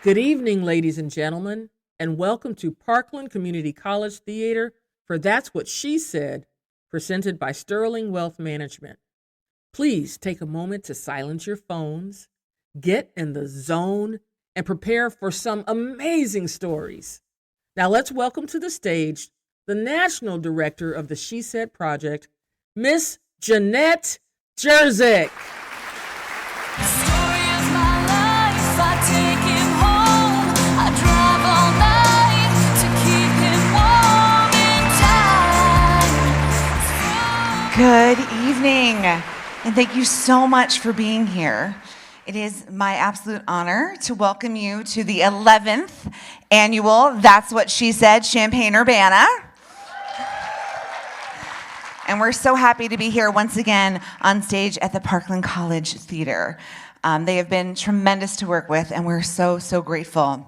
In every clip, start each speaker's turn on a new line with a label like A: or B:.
A: Good evening, ladies and gentlemen, and welcome to Parkland Community College Theater for That's What She Said, presented by Sterling Wealth Management. Please take a moment to silence your phones, get in the zone, and prepare for some amazing stories. Now let's welcome to the stage the National Director of the She Said Project, Miss Jenette Jurczyk.
B: Good evening, and thank you so much for being here. It is my absolute honor to welcome you to the 11th annual That's What She Said Champaign-Urbana. And we're so happy to be here once again on stage at the Parkland College Theater. They have been tremendous to work with, and we're so grateful.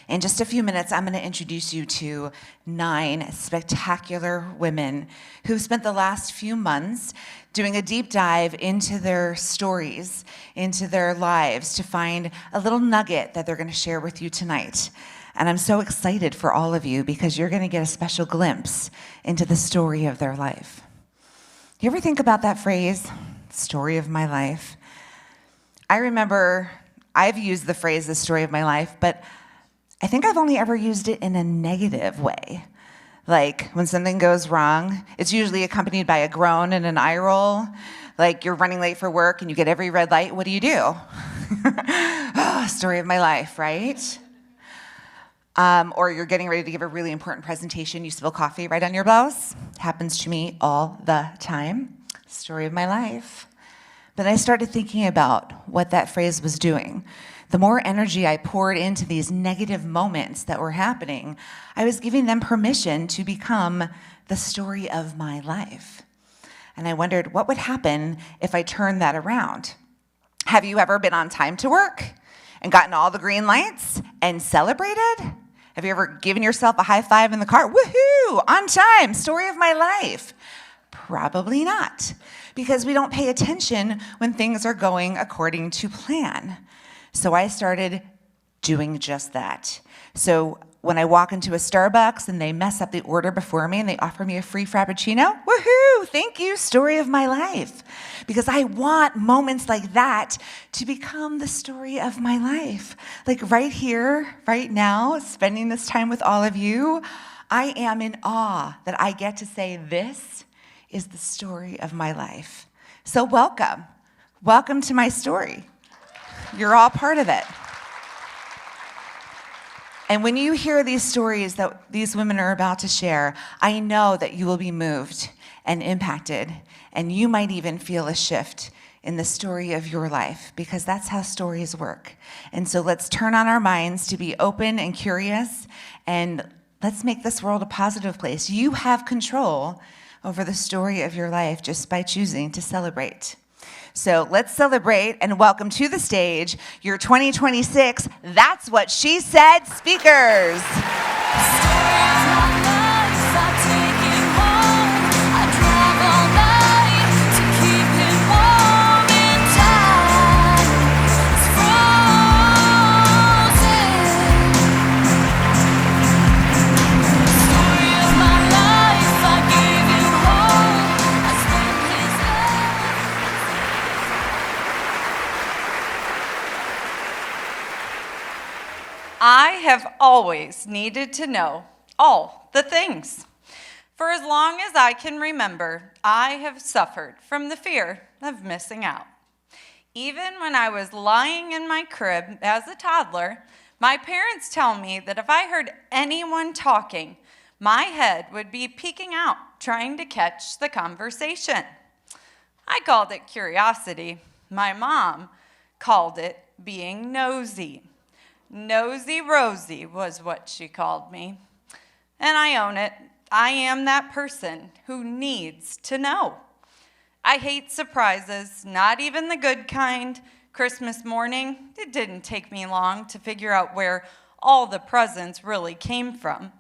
B: In just a few minutes, I'm going to introduce you to 9 spectacular women who've spent the last few months doing a deep dive into their stories, into their lives, to find a little nugget that they're going to share with you tonight. And I'm so excited for all of you because you're going to get a special glimpse into the story of their life. You ever think about that phrase, story of my life? I remember I've used the phrase, the story of my life, but I think I've only ever used it in a negative way. Like when something goes wrong, it's usually accompanied by a groan and an eye roll. Like you're running late for work and you get every red light. What do you do? Oh, story of my life, right? Or you're getting ready to give a really important presentation. You spill coffee right on your blouse. Happens to me all the time. Story of my life. But I started thinking about what that phrase was doing. The more energy I poured into these negative moments that were happening, I was giving them permission to become the story of my life. And I wondered, what would happen if I turned that around? Have you ever been on time to work and gotten all the green lights and celebrated? Have you ever given yourself a high five in the car? Woohoo! On time, story of my life. Probably not, because we don't pay attention when things are going according to plan. So I started doing just that. So when I walk into a Starbucks and they mess up the order before me and they offer me a free Frappuccino, woohoo, thank you, story of my life. Because I want moments like that to become the story of my life. Like right here, right now, spending this time with all of you, I am in awe that I get to say this is the story of my life. So welcome. Welcome to my story. You're all part of it. And when you hear these stories that these women are about to share, I know that you will be moved and impacted, and you might even feel a shift in the story of your life, because that's how stories work. And so let's turn on our minds to be open and curious, and let's make this world a positive place. You have control over the story of your life just by choosing to celebrate. So let's celebrate and welcome to the stage your 2026 That's What She Said speakers.
C: I have always needed to know all the things. For as long as I can remember, I have suffered from the fear of missing out. Even when I was lying in my crib as a toddler, my parents tell me that if I heard anyone talking, my head would be peeking out, trying to catch the conversation. I called it curiosity. My mom called it being nosy. Nosy Rosie was what she called me. And I own it. I am that person who needs to know. I hate surprises, not even the good kind. Christmas morning, it didn't take me long to figure out where all the presents really came from.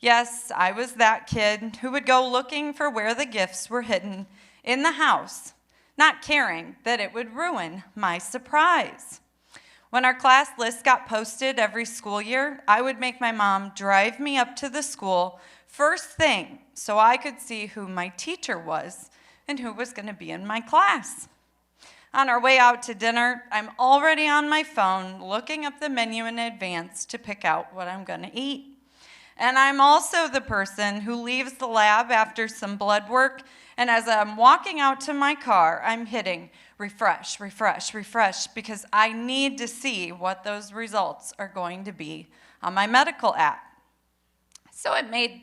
C: Yes, I was that kid who would go looking for where the gifts were hidden in the house, not caring that it would ruin my surprise. When our class list got posted every school year, I would make my mom drive me up to the school first thing so I could see who my teacher was and who was going to be in my class. On our way out to dinner, I'm already on my phone looking up the menu in advance to pick out what I'm going to eat. And I'm also the person who leaves the lab after some blood work, and as I'm walking out to my car, I'm hitting refresh, refresh, refresh, because I need to see what those results are going to be on my medical app. So it made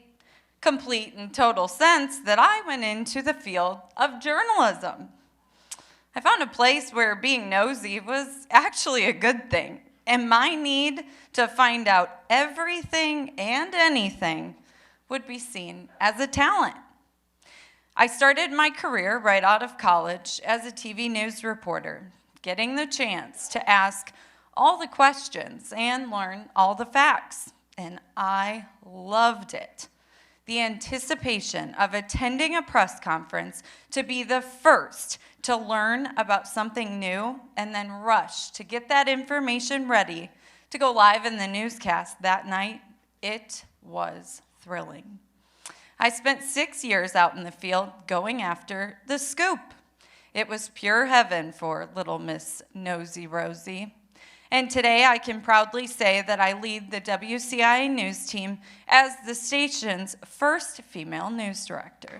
C: complete and total sense that I went into the field of journalism. I found a place where being nosy was actually a good thing, and my need to find out everything and anything would be seen as a talent. I started my career right out of college as a TV news reporter, getting the chance to ask all the questions and learn all the facts, and I loved it. The anticipation of attending a press conference to be the first to learn about something new and then rush to get that information ready to go live in the newscast that night, it was thrilling. I spent 6 years out in the field going after the scoop. It was pure heaven for little Miss Nosy Rosie. And today I can proudly say that I lead the WCIA news team as the station's first female news director.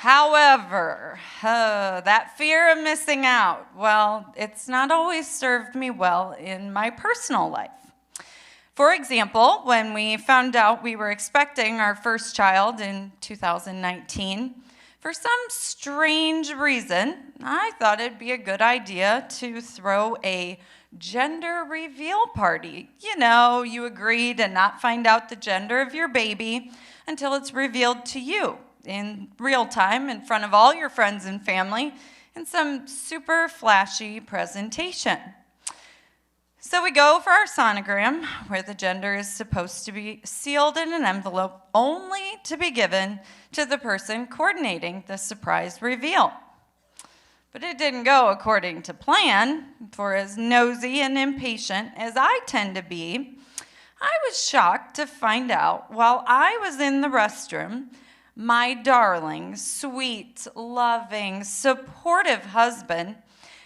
C: However, that fear of missing out, well, it's not always served me well in my personal life. For example, when we found out we were expecting our first child in 2019, for some strange reason, I thought it'd be a good idea to throw a gender reveal party. You know, you agree to not find out the gender of your baby until it's revealed to you in real time in front of all your friends and family in some super flashy presentation. So we go for our sonogram, where the gender is supposed to be sealed in an envelope only to be given to the person coordinating the surprise reveal. But it didn't go according to plan, for as nosy and impatient as I tend to be, I was shocked to find out while I was in the restroom, my darling, sweet, loving, supportive husband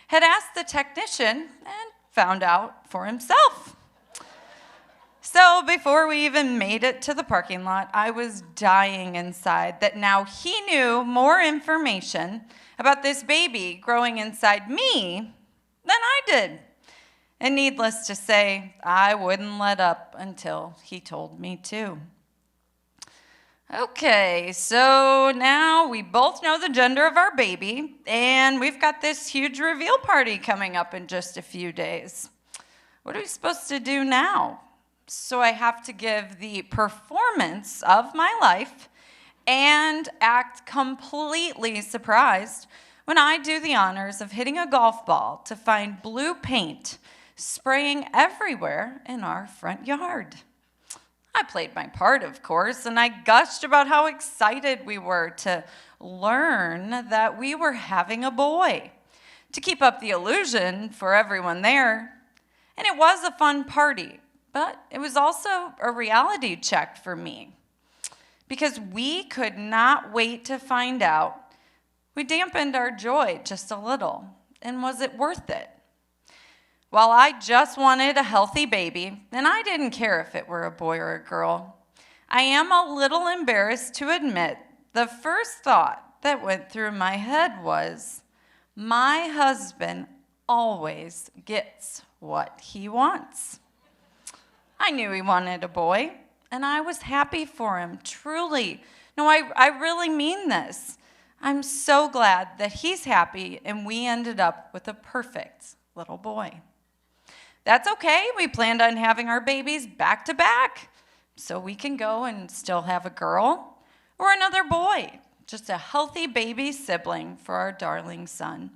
C: had asked the technician and found out for himself. So before we even made it to the parking lot, I was dying inside that now he knew more information about this baby growing inside me than I did. And needless to say, I wouldn't let up until he told me to. Okay, so now we both know the gender of our baby, and we've got this huge reveal party coming up in just a few days. What are we supposed to do now? So I have to give the performance of my life and act completely surprised when I do the honors of hitting a golf ball to find blue paint spraying everywhere in our front yard. I played my part, of course, and I gushed about how excited we were to learn that we were having a boy, to keep up the illusion for everyone there. And it was a fun party, but it was also a reality check for me, because we could not wait to find out. We dampened our joy just a little, and was it worth it? While I just wanted a healthy baby, and I didn't care if it were a boy or a girl, I am a little embarrassed to admit the first thought that went through my head was, my husband always gets what he wants. I knew he wanted a boy, and I was happy for him, truly. No, I really mean this. I'm so glad that he's happy, and we ended up with a perfect little boy. That's okay. We planned on having our babies back to back, so we can go and still have a girl or another boy, just a healthy baby sibling for our darling son.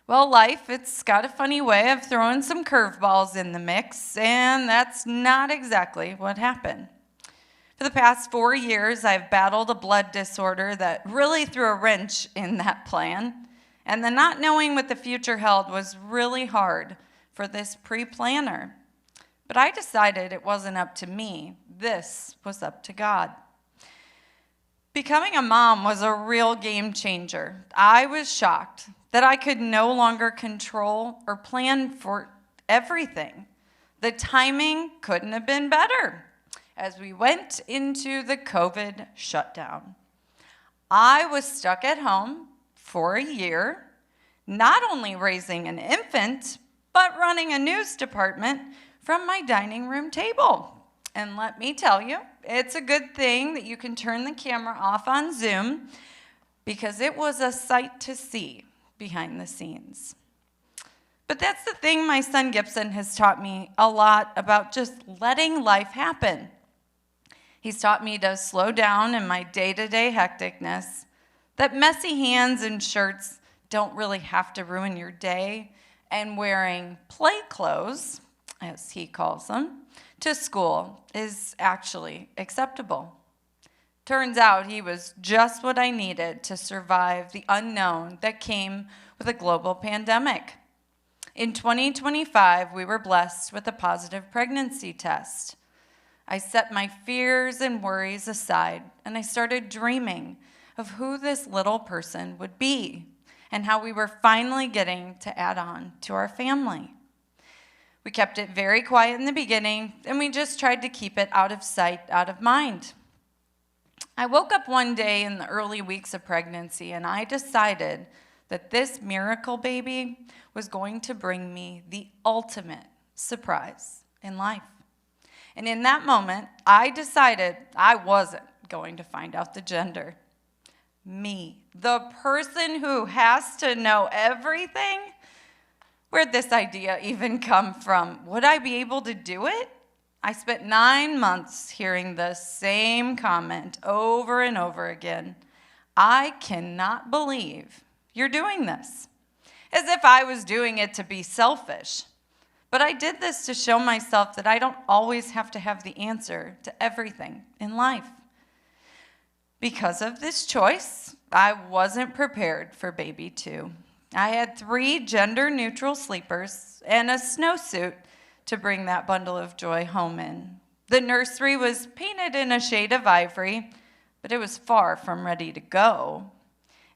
C: Well, life, it's got a funny way of throwing some curveballs in the mix, and that's not exactly what happened. For the past 4 years, I've battled a blood disorder that really threw a wrench in that plan, and the not knowing what the future held was really hard for this pre-planner. But I decided it wasn't up to me. This was up to God. Becoming a mom was a real game changer. I was shocked that I could no longer control or plan for everything. The timing couldn't have been better as we went into the COVID shutdown. I was stuck at home for a year, not only raising an infant, but running a news department from my dining room table. And let me tell you, it's a good thing that you can turn the camera off on Zoom, because it was a sight to see behind the scenes. But that's the thing my son Gibson has taught me a lot about, just letting life happen. He's taught me to slow down in my day-to-day hecticness, that messy hands and shirts don't really have to ruin your day, and wearing play clothes, as he calls them, to school is actually acceptable. Turns out he was just what I needed to survive the unknown that came with a global pandemic. In 2025, we were blessed with a positive pregnancy test. I set my fears and worries aside, and I started dreaming of who this little person would be and how we were finally getting to add on to our family. We kept it very quiet in the beginning, and we just tried to keep it out of sight, out of mind. I woke up one day in the early weeks of pregnancy, and I decided that this miracle baby was going to bring me the ultimate surprise in life. And in that moment, I decided I wasn't going to find out the gender. Me, the person who has to know everything? Where'd this idea even come from? Would I be able to do it? I spent 9 months hearing the same comment over and over again. I cannot believe you're doing this. As if I was doing it to be selfish. But I did this to show myself that I don't always have to have the answer to everything in life. Because of this choice, I wasn't prepared for baby 2. I had 3 gender-neutral sleepers and a snowsuit to bring that bundle of joy home in. The nursery was painted in a shade of ivory, but it was far from ready to go.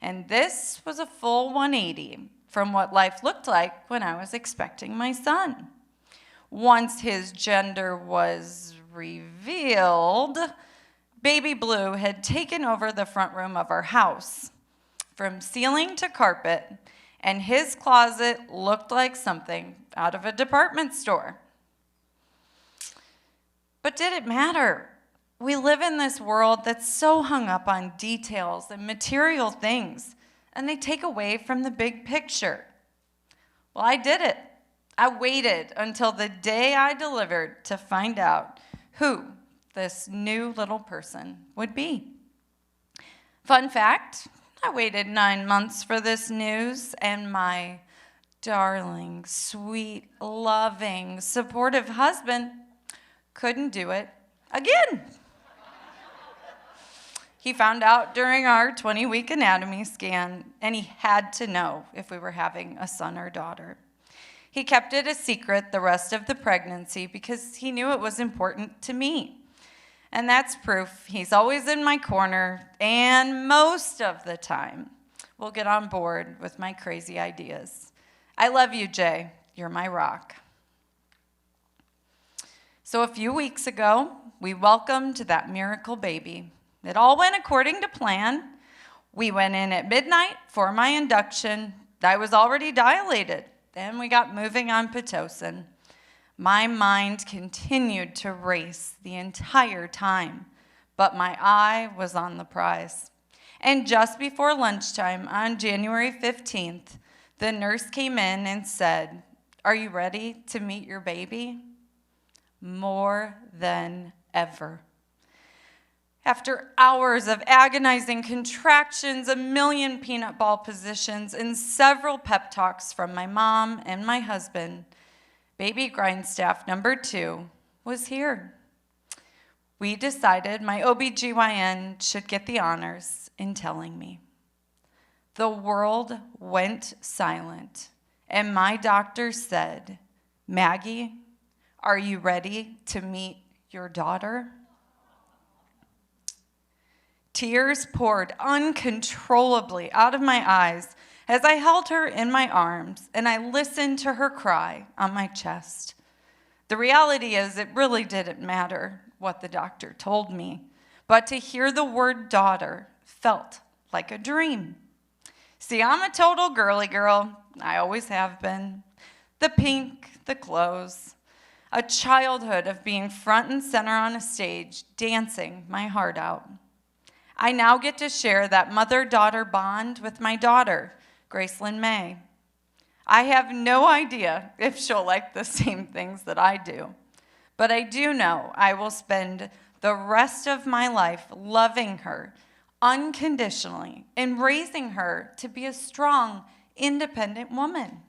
C: And this was a full 180 from what life looked like when I was expecting my son. Once his gender was revealed, Baby Blue had taken over the front room of our house, from ceiling to carpet, and his closet looked like something out of a department store. But did it matter? We live in this world that's so hung up on details and material things, and they take away from the big picture. Well, I did it. I waited until the day I delivered to find out who this new little person would be. Fun fact, I waited 9 months for this news, and my darling, sweet, loving, supportive husband couldn't do it again. He found out during our 20-week anatomy scan, and he had to know if we were having a son or daughter. He kept it a secret the rest of the pregnancy because he knew it was important to me. And that's proof he's always in my corner, and most of the time will get on board with my crazy ideas. I love you, Jay. You're my rock. So a few weeks ago, we welcomed that miracle baby. It all went according to plan. We went in at midnight for my induction. I was already dilated. Then we got moving on Pitocin. My mind continued to race the entire time, but my eye was on the prize. And just before lunchtime on January 15th, the nurse came in and said, "Are you ready to meet your baby?" More than ever. After hours of agonizing contractions, a million peanut ball positions, and several pep talks from my mom and my husband, baby Grinestaff number 2 was here. we decided my OBGYN should get the honors in telling me. The world went silent, and my doctor said, "Maggie, are you ready to meet your daughter?" Tears poured uncontrollably out of my eyes as I held her in my arms and I listened to her cry on my chest. The reality is, it really didn't matter what the doctor told me, but to hear the word daughter felt like a dream. See, I'm a total girly girl. I always have been. The pink, the clothes, a childhood of being front and center on a stage, dancing my heart out. I now get to share that mother-daughter bond with my daughter, Gracelyn May. I have no idea if she'll like the same things that I do, but I do know I will spend the rest of my life loving her unconditionally and raising her to be a strong, independent woman.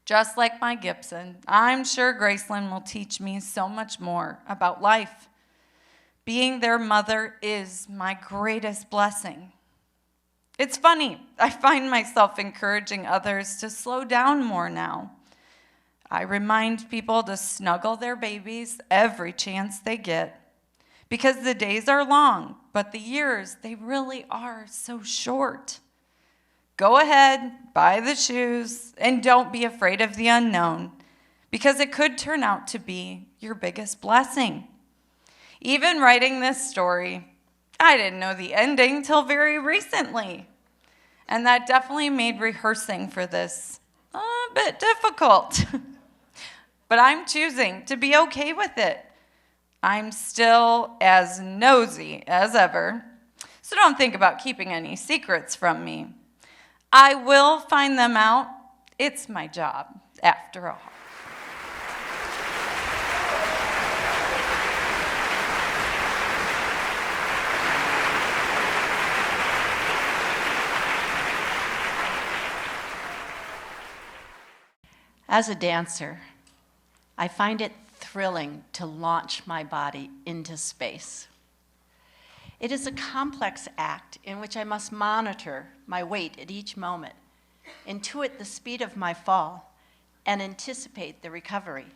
C: Just like my Gibson, I'm sure Gracelyn will teach me so much more about life. Being their mother is my greatest blessing. It's funny, I find myself encouraging others to slow down more now. I remind people to snuggle their babies every chance they get, because the days are long, but the years, they really are so short. Go ahead, buy the shoes, and don't be afraid of the unknown, because it could turn out to be your biggest blessing. Even writing this story, I didn't know the ending till very recently. And that definitely made rehearsing for this a bit difficult. But I'm choosing to be okay with it. I'm still as nosy as ever, so don't think about keeping any secrets from me. I will find them out. It's my job, after all.
D: As a dancer, I find it thrilling to launch my body into space. It is a complex act in which I must monitor my weight at each moment, intuit the speed of my fall, and anticipate the recovery.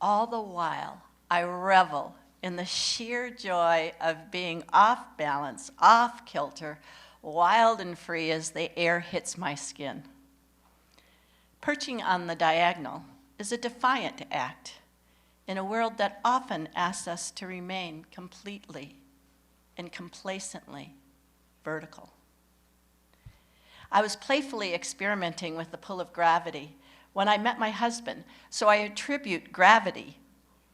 D: All the while, I revel in the sheer joy of being off balance, off kilter, wild and free as the air hits my skin. Perching on the diagonal is a defiant act in a world that often asks us to remain completely and complacently vertical. I was playfully experimenting with the pull of gravity when I met my husband, so I attribute gravity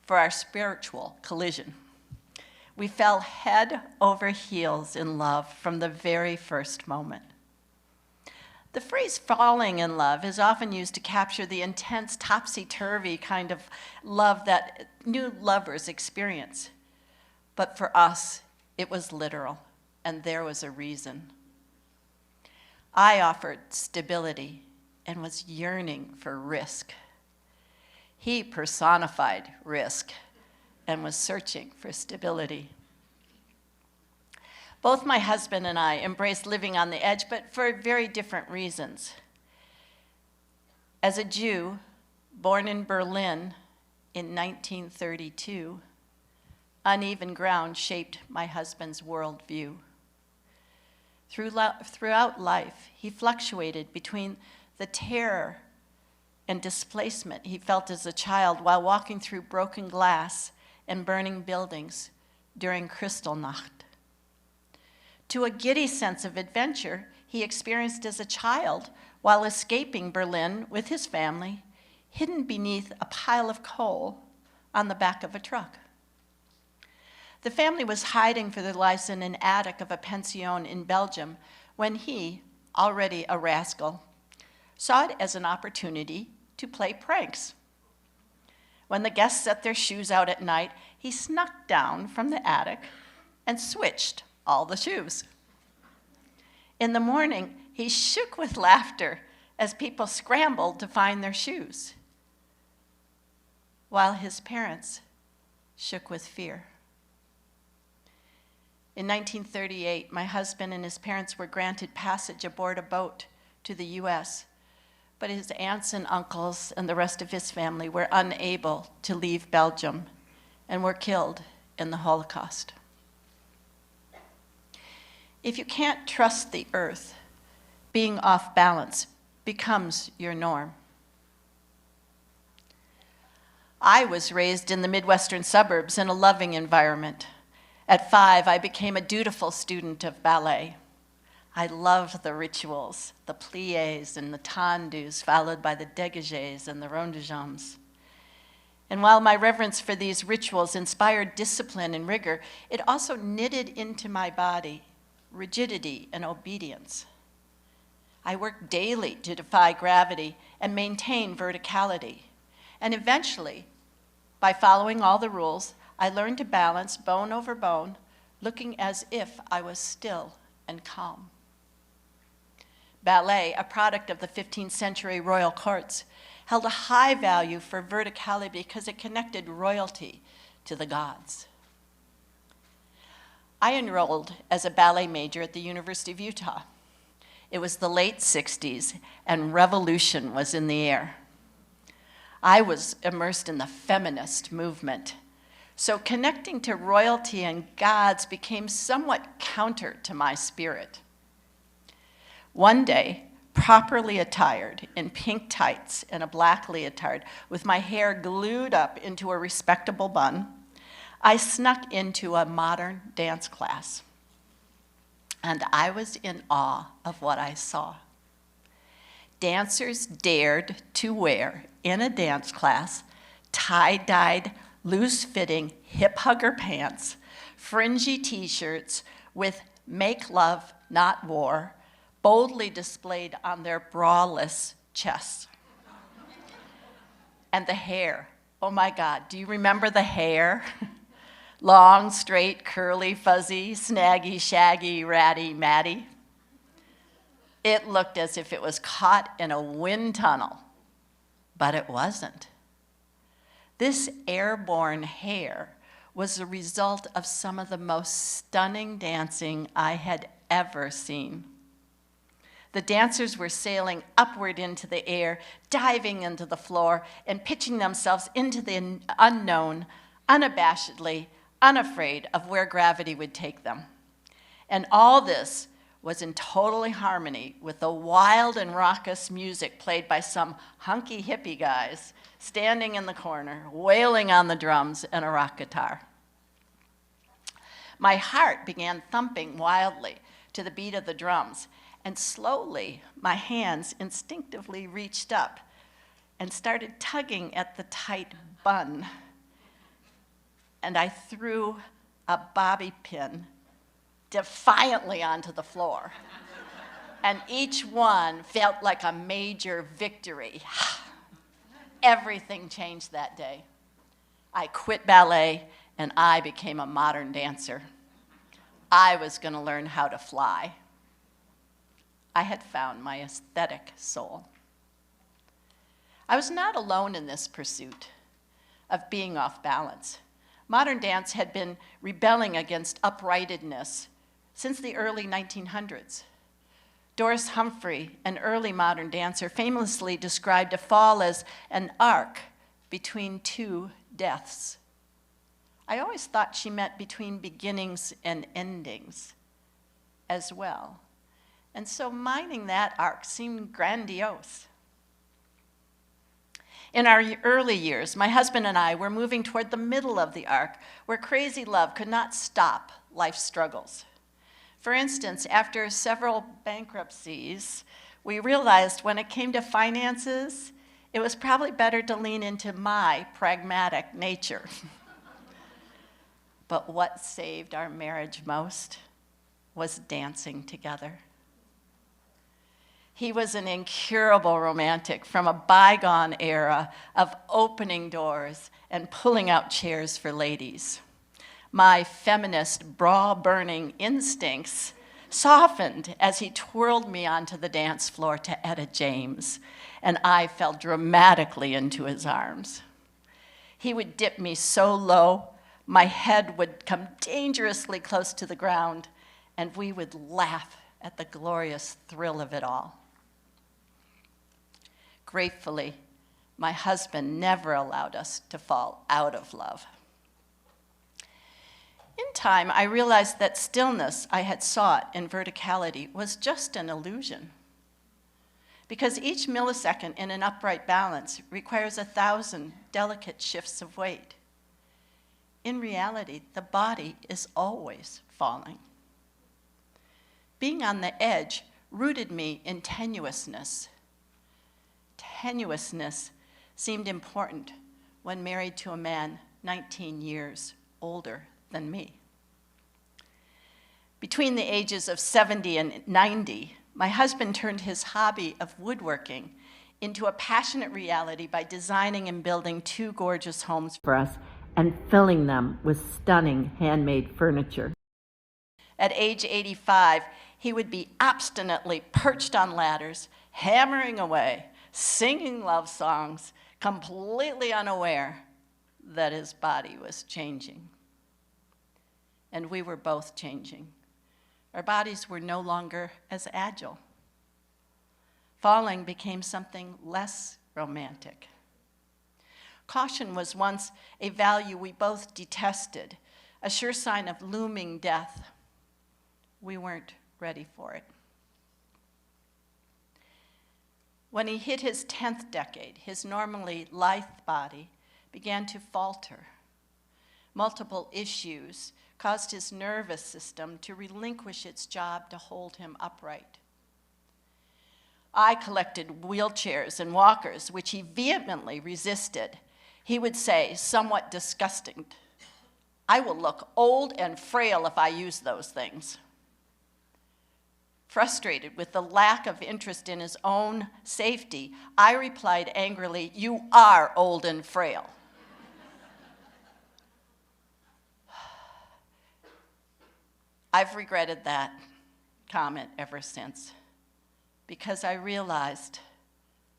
D: for our spiritual collision. We fell head over heels in love from the very first moment. The phrase falling in love is often used to capture the intense, topsy-turvy kind of love that new lovers experience. But for us, it was literal, and there was a reason. I offered stability and was yearning for risk. He personified risk and was searching for stability. Both my husband and I embraced living on the edge, but for very different reasons. As a Jew, born in Berlin in 1932, uneven ground shaped my husband's worldview. Throughout life, he fluctuated between the terror and displacement he felt as a child while walking through broken glass and burning buildings during Kristallnacht, to a giddy sense of adventure he experienced as a child while escaping Berlin with his family, hidden beneath a pile of coal on the back of a truck. The family was hiding for their lives in an attic of a pension in Belgium when he, already a rascal, saw it as an opportunity to play pranks. When the guests set their shoes out at night, he snuck down from the attic and switched all the shoes. In the morning, he shook with laughter as people scrambled to find their shoes, while his parents shook with fear. In 1938, my husband and his parents were granted passage aboard a boat to the U.S., but his aunts and uncles and the rest of his family were unable to leave Belgium and were killed in the Holocaust. If you can't trust the earth, being off balance becomes your norm. I was raised in the Midwestern suburbs in a loving environment. At 5, I became a dutiful student of ballet. I loved the rituals, the pliés and the tendus, followed by the dégagés and the rond de jambes. And while my reverence for these rituals inspired discipline and rigor, it also knitted into my body rigidity and obedience. I worked daily to defy gravity and maintain verticality. And eventually, by following all the rules, I learned to balance bone over bone, looking as if I was still and calm. Ballet, a product of the 15th century royal courts, held a high value for verticality because it connected royalty to the gods. I enrolled as a ballet major at the University of Utah. It was the late 60s, and revolution was in the air. I was immersed in the feminist movement. So connecting to royalty and gods became somewhat counter to my spirit. One day, properly attired in pink tights and a black leotard, with my hair glued up into a respectable bun, I snuck into a modern dance class. And I was in awe of what I saw. Dancers dared to wear, in a dance class, tie-dyed, loose-fitting hip hugger pants, fringy t-shirts with "Make Love, Not War" boldly displayed on their braless chests. And the hair, oh my God, do you remember the hair? Long, straight, curly, fuzzy, snaggy, shaggy, ratty, matty. It looked as if it was caught in a wind tunnel, but it wasn't. This airborne hair was the result of some of the most stunning dancing I had ever seen. The dancers were sailing upward into the air, diving into the floor, and pitching themselves into the unknown, unabashedly, unafraid of where gravity would take them. And all this was in total harmony with the wild and raucous music played by some hunky hippie guys standing in the corner, wailing on the drums and a rock guitar. My heart began thumping wildly to the beat of the drums, and slowly my hands instinctively reached up and started tugging at the tight bun. And I threw a bobby pin defiantly onto the floor. And each one felt like a major victory. Everything changed that day. I quit ballet and I became a modern dancer. I was going to learn how to fly. I had found my aesthetic soul. I was not alone in this pursuit of being off balance. Modern dance had been rebelling against uprightedness since the early 1900s. Doris Humphrey, an early modern dancer, famously described a fall as an arc between two deaths. I always thought she meant between beginnings and endings as well. And so mining that arc seemed grandiose. In our early years, my husband and I were moving toward the middle of the arc, where crazy love could not stop life's struggles. For instance, after several bankruptcies, we realized when it came to finances, it was probably better to lean into my pragmatic nature. But what saved our marriage most was dancing together. He was an incurable romantic from a bygone era of opening doors and pulling out chairs for ladies. My feminist, bra-burning instincts softened as he twirled me onto the dance floor to Etta James, and I fell dramatically into his arms. He would dip me so low, my head would come dangerously close to the ground, and we would laugh at the glorious thrill of it all. Gratefully, my husband never allowed us to fall out of love. In time, I realized that stillness I had sought in verticality was just an illusion, because each millisecond in an upright balance requires 1,000 delicate shifts of weight. In reality, the body is always falling. Being on the edge rooted me in tenuousness. Tenuousness seemed important when married to a man 19 years older than me. Between the ages of 70 and 90, my husband turned his hobby of woodworking into a passionate reality by designing and building 2 gorgeous homes for us and filling them with stunning handmade furniture. At age 85, he would be obstinately perched on ladders, hammering away, singing love songs, completely unaware that his body was changing. And we were both changing. Our bodies were no longer as agile. Falling became something less romantic. Caution was once a value we both detested, a sure sign of looming death. We weren't ready for it. When he hit his 10th decade, his normally lithe body began to falter. Multiple issues caused his nervous system to relinquish its job to hold him upright. I collected wheelchairs and walkers, which he vehemently resisted. He would say, somewhat disgusting, "I will look old and frail if I use those things." Frustrated with the lack of interest in his own safety, I replied angrily, "You are old and frail." I've regretted that comment ever since, because I realized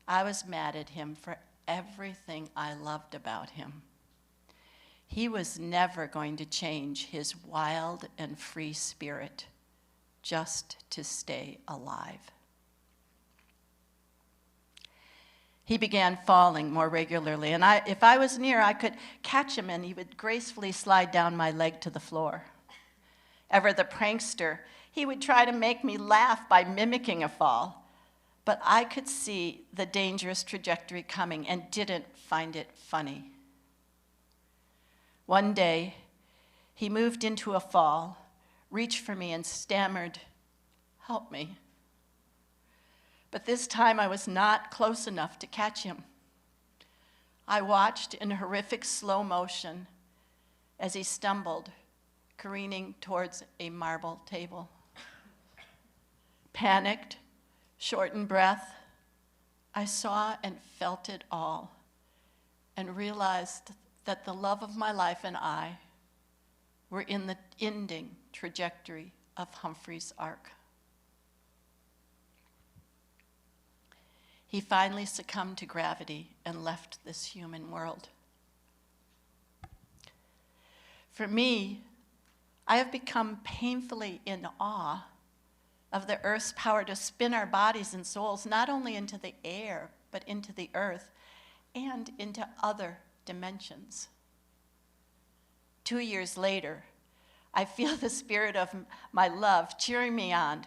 D: I was mad at him for everything I loved about him. He was never going to change his wild and free spirit just to stay alive. He began falling more regularly, and if I was near, I could catch him and he would gracefully slide down my leg to the floor. Ever the prankster, he would try to make me laugh by mimicking a fall, but I could see the dangerous trajectory coming and didn't find it funny. One day, he moved into a fall, reached for me and stammered, "Help me." But this time I was not close enough to catch him. I watched in horrific slow motion as he stumbled, careening towards a marble table. Panicked, short in breath, I saw and felt it all and realized that the love of my life and I were in the ending trajectory of Humphrey's arc. He finally succumbed to gravity and left this human world. For me, I have become painfully in awe of the earth's power to spin our bodies and souls not only into the air, but into the earth and into other dimensions. 2 years later, I feel the spirit of my love cheering me on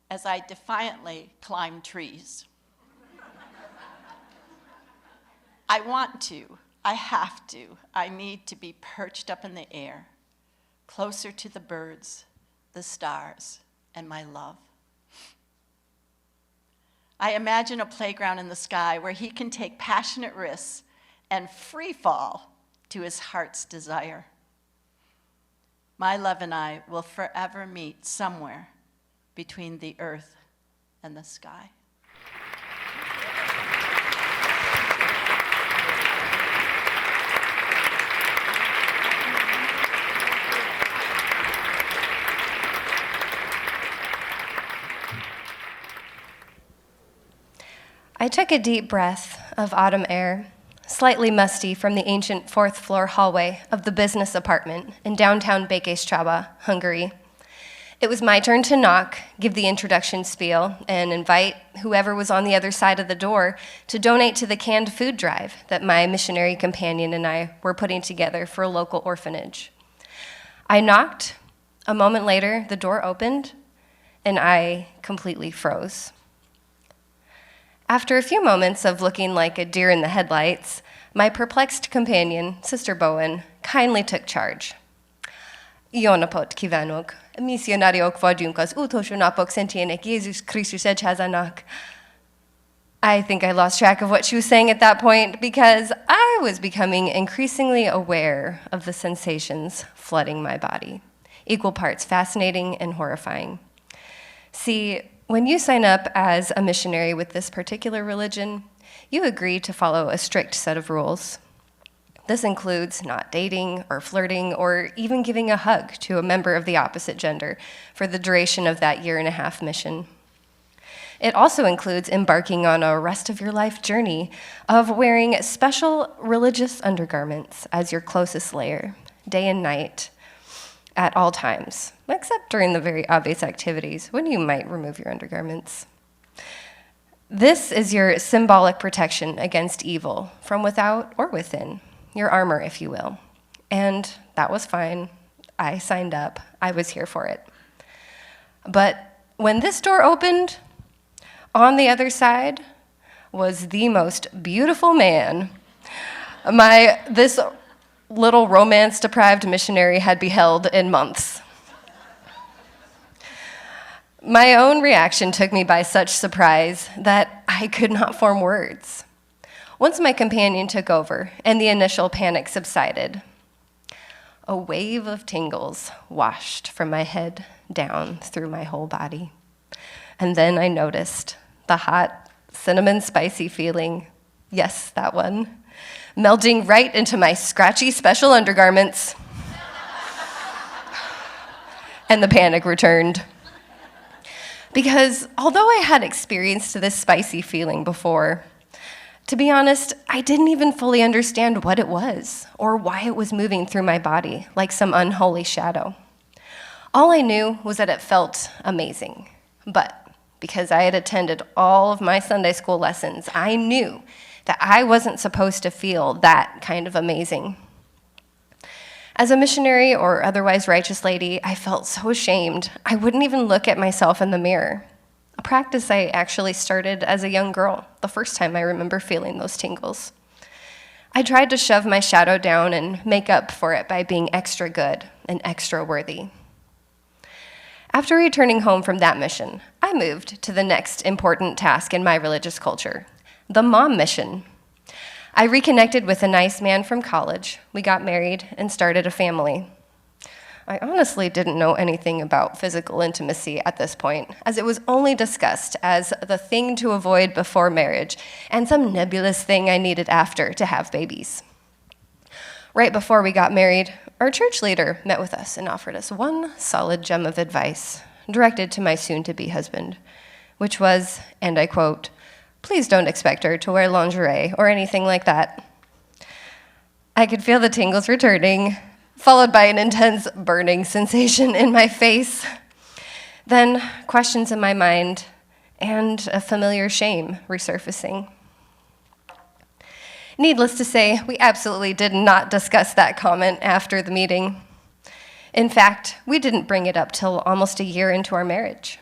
D: as I defiantly climb trees. I want to, I have to, I need to be perched up in the air, closer to the birds, the stars, and my love. I imagine a playground in the sky where he can take passionate risks and free fall to his heart's desire. My love and I will forever meet somewhere between the earth and the sky.
E: I took a deep breath of autumn air, slightly musty from the ancient fourth-floor hallway of the business apartment in downtown Békéscsaba, Hungary. It was my turn to knock, give the introduction spiel, and invite whoever was on the other side of the door to donate to the canned food drive that my missionary companion and I were putting together for a local orphanage. I knocked. A moment later, the door opened, and I completely froze. After a few moments of looking like a deer in the headlights, my perplexed companion, Sister Bowen, kindly took charge. Jónapot kívánok! Misszionáriok vagyunk az utolsó napok szentjének Jézus Krisztus egyházának. I think I lost track of what she was saying at that point because I was becoming increasingly aware of the sensations flooding my body, equal parts fascinating and horrifying. See, when you sign up as a missionary with this particular religion, you agree to follow a strict set of rules. This includes not dating or flirting or even giving a hug to a member of the opposite gender for the duration of that 1.5 year mission. It also includes embarking on a rest-of-your-life journey of wearing special religious undergarments as your closest layer, day and night, at all times, except during the very obvious activities when you might remove your undergarments. This is your symbolic protection against evil from without or within, your armor, if you will. And that was fine. I signed up. I was here for it. But when this door opened, on the other side was the most beautiful man this little romance-deprived missionary had beheld in months. My own reaction took me by such surprise that I could not form words. Once my companion took over and the initial panic subsided, a wave of tingles washed from my head down through my whole body. And then I noticed the hot, cinnamon spicy feeling, yes, that one, melting right into my scratchy special undergarments. And the panic returned. Because although I had experienced this spicy feeling before, to be honest, I didn't even fully understand what it was or why it was moving through my body like some unholy shadow. All I knew was that it felt amazing. But because I had attended all of my Sunday school lessons, I knew that I wasn't supposed to feel that kind of amazing. As a missionary or otherwise righteous lady, I felt so ashamed I wouldn't even look at myself in the mirror. A practice I actually started as a young girl, the first time I remember feeling those tingles. I tried to shove my shadow down and make up for it by being extra good and extra worthy. After returning home from that mission, I moved to the next important task in my religious culture, the mom mission. I reconnected with a nice man from college. We got married and started a family. I honestly didn't know anything about physical intimacy at this point, as it was only discussed as the thing to avoid before marriage and some nebulous thing I needed after to have babies. Right before we got married, our church leader met with us and offered us one solid gem of advice directed to my soon-to-be husband, which was, and I quote, "Please don't expect her to wear lingerie or anything like that." I could feel the tingles returning, followed by an intense burning sensation in my face. Then questions in my mind and a familiar shame resurfacing. Needless to say, we absolutely did not discuss that comment after the meeting. In fact, we didn't bring it up till almost a year into our marriage.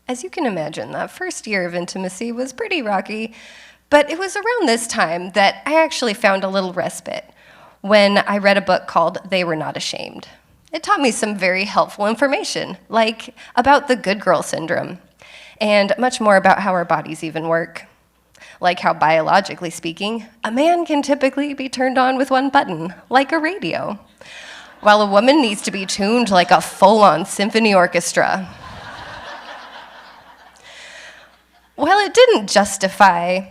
E: As you can imagine, that first year of intimacy was pretty rocky, but it was around this time that I actually found a little respite when I read a book called They Were Not Ashamed. It taught me some very helpful information, like about the good girl syndrome, and much more about how our bodies even work. Like how, biologically speaking, a man can typically be turned on with one button, like a radio, while a woman needs to be tuned like a full-on symphony orchestra. While it didn't justify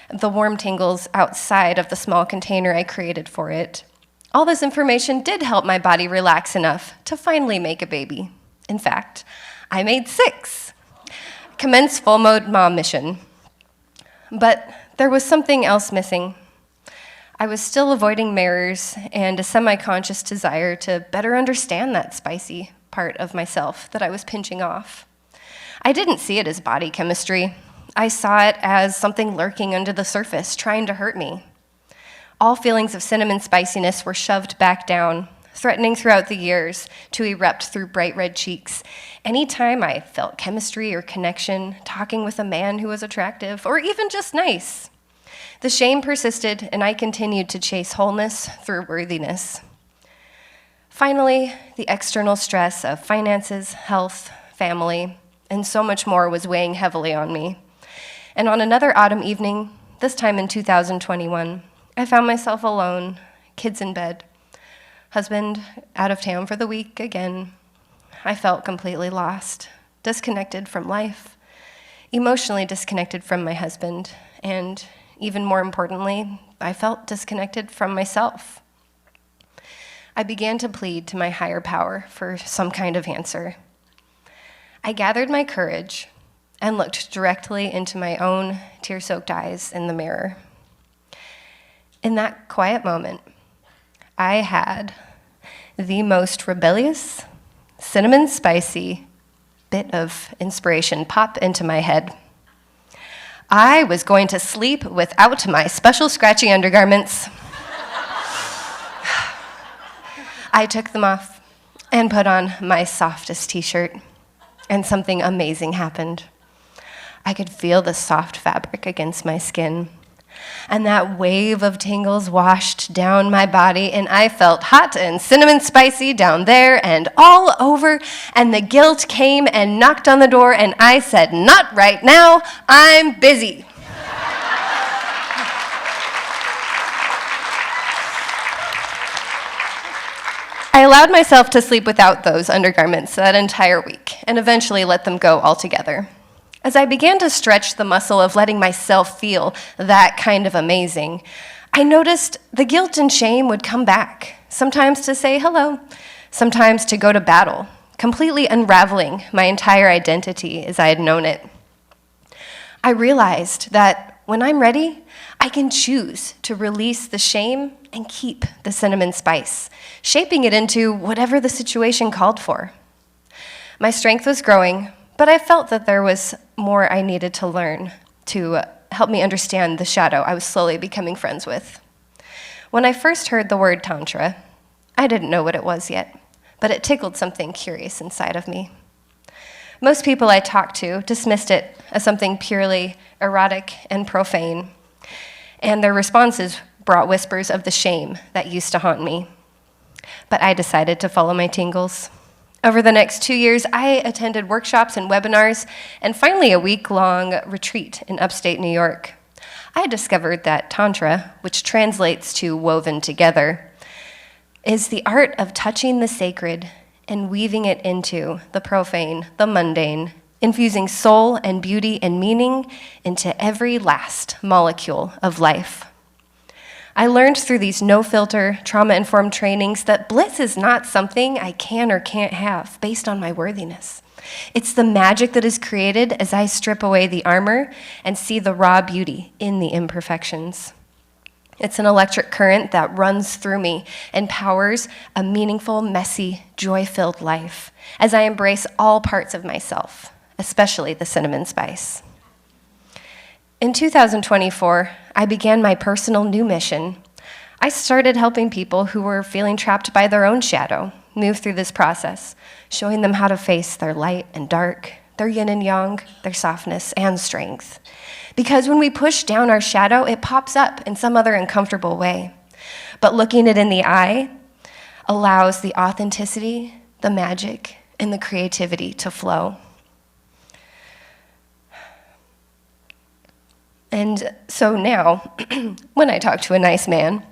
E: the warm tingles outside of the small container I created for it, all this information did help my body relax enough to finally make a baby. In fact, I made 6. Commence full mode mom mission. But there was something else missing. I was still avoiding mirrors and a semi-conscious desire to better understand that spicy part of myself that I was pinching off. I didn't see it as body chemistry. I saw it as something lurking under the surface, trying to hurt me. All feelings of cinnamon spiciness were shoved back down, threatening throughout the years to erupt through bright red cheeks. Anytime I felt chemistry or connection, talking with a man who was attractive, or even just nice. The shame persisted, and I continued to chase wholeness through worthiness. Finally, the external stress of finances, health, family, and so much more was weighing heavily on me. And on another autumn evening, this time in 2021, I found myself alone, kids in bed, husband out of town for the week again. I felt completely lost, disconnected from life, emotionally disconnected from my husband, and even more importantly, I felt disconnected from myself. I began to plead to my higher power for some kind of answer. I gathered my courage and looked directly into my own tear-soaked eyes in the mirror. In that quiet moment, I had the most rebellious, cinnamon spicy bit of inspiration pop into my head. I was going to sleep without my special scratchy undergarments. I took them off and put on my softest t-shirt, and something amazing happened. I could feel the soft fabric against my skin, and that wave of tingles washed down my body, and I felt hot and cinnamon spicy down there and all over, and the guilt came and knocked on the door, and I said, "Not right now, I'm busy." I allowed myself to sleep without those undergarments that entire week, and eventually let them go altogether. As I began to stretch the muscle of letting myself feel that kind of amazing, I noticed the guilt and shame would come back, sometimes to say hello, sometimes to go to battle, completely unraveling my entire identity as I had known it. I realized that when I'm ready, I can choose to release the shame and keep the cinnamon spice, shaping it into whatever the situation called for. My strength was growing, but I felt that there was more I needed to learn to help me understand the shadow I was slowly becoming friends with. When I first heard the word Tantra, I didn't know what it was yet, but it tickled something curious inside of me. Most people I talked to dismissed it as something purely erotic and profane, and their responses brought whispers of the shame that used to haunt me. But I decided to follow my tingles. Over the next 2 years, I attended workshops and webinars, and finally a week-long retreat in upstate New York. I discovered that Tantra, which translates to woven together, is the art of touching the sacred and weaving it into the profane, the mundane, infusing soul and beauty and meaning into every last molecule of life. I learned through these no-filter, trauma-informed trainings that bliss is not something I can or can't have based on my worthiness. It's the magic that is created as I strip away the armor and see the raw beauty in the imperfections. It's an electric current that runs through me and powers a meaningful, messy, joy-filled life as I embrace all parts of myself, especially the cinnamon spice. In 2024, I began my personal new mission. I started helping people who were feeling trapped by their own shadow move through this process, showing them how to face their light and dark, their yin and yang, their softness and strength. Because when we push down our shadow, it pops up in some other uncomfortable way. But looking it in the eye allows the authenticity, the magic, and the creativity to flow. And so now, when I talk to a nice man,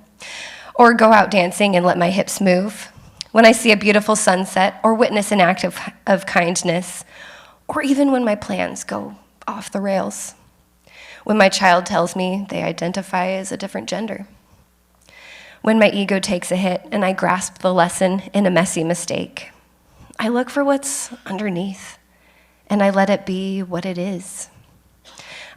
E: or go out dancing and let my hips move, when I see a beautiful sunset or witness an act of kindness, or even when my plans go off the rails, when my child tells me they identify as a different gender, when my ego takes a hit and I grasp the lesson in a messy mistake, I look for what's underneath and I let it be what it is.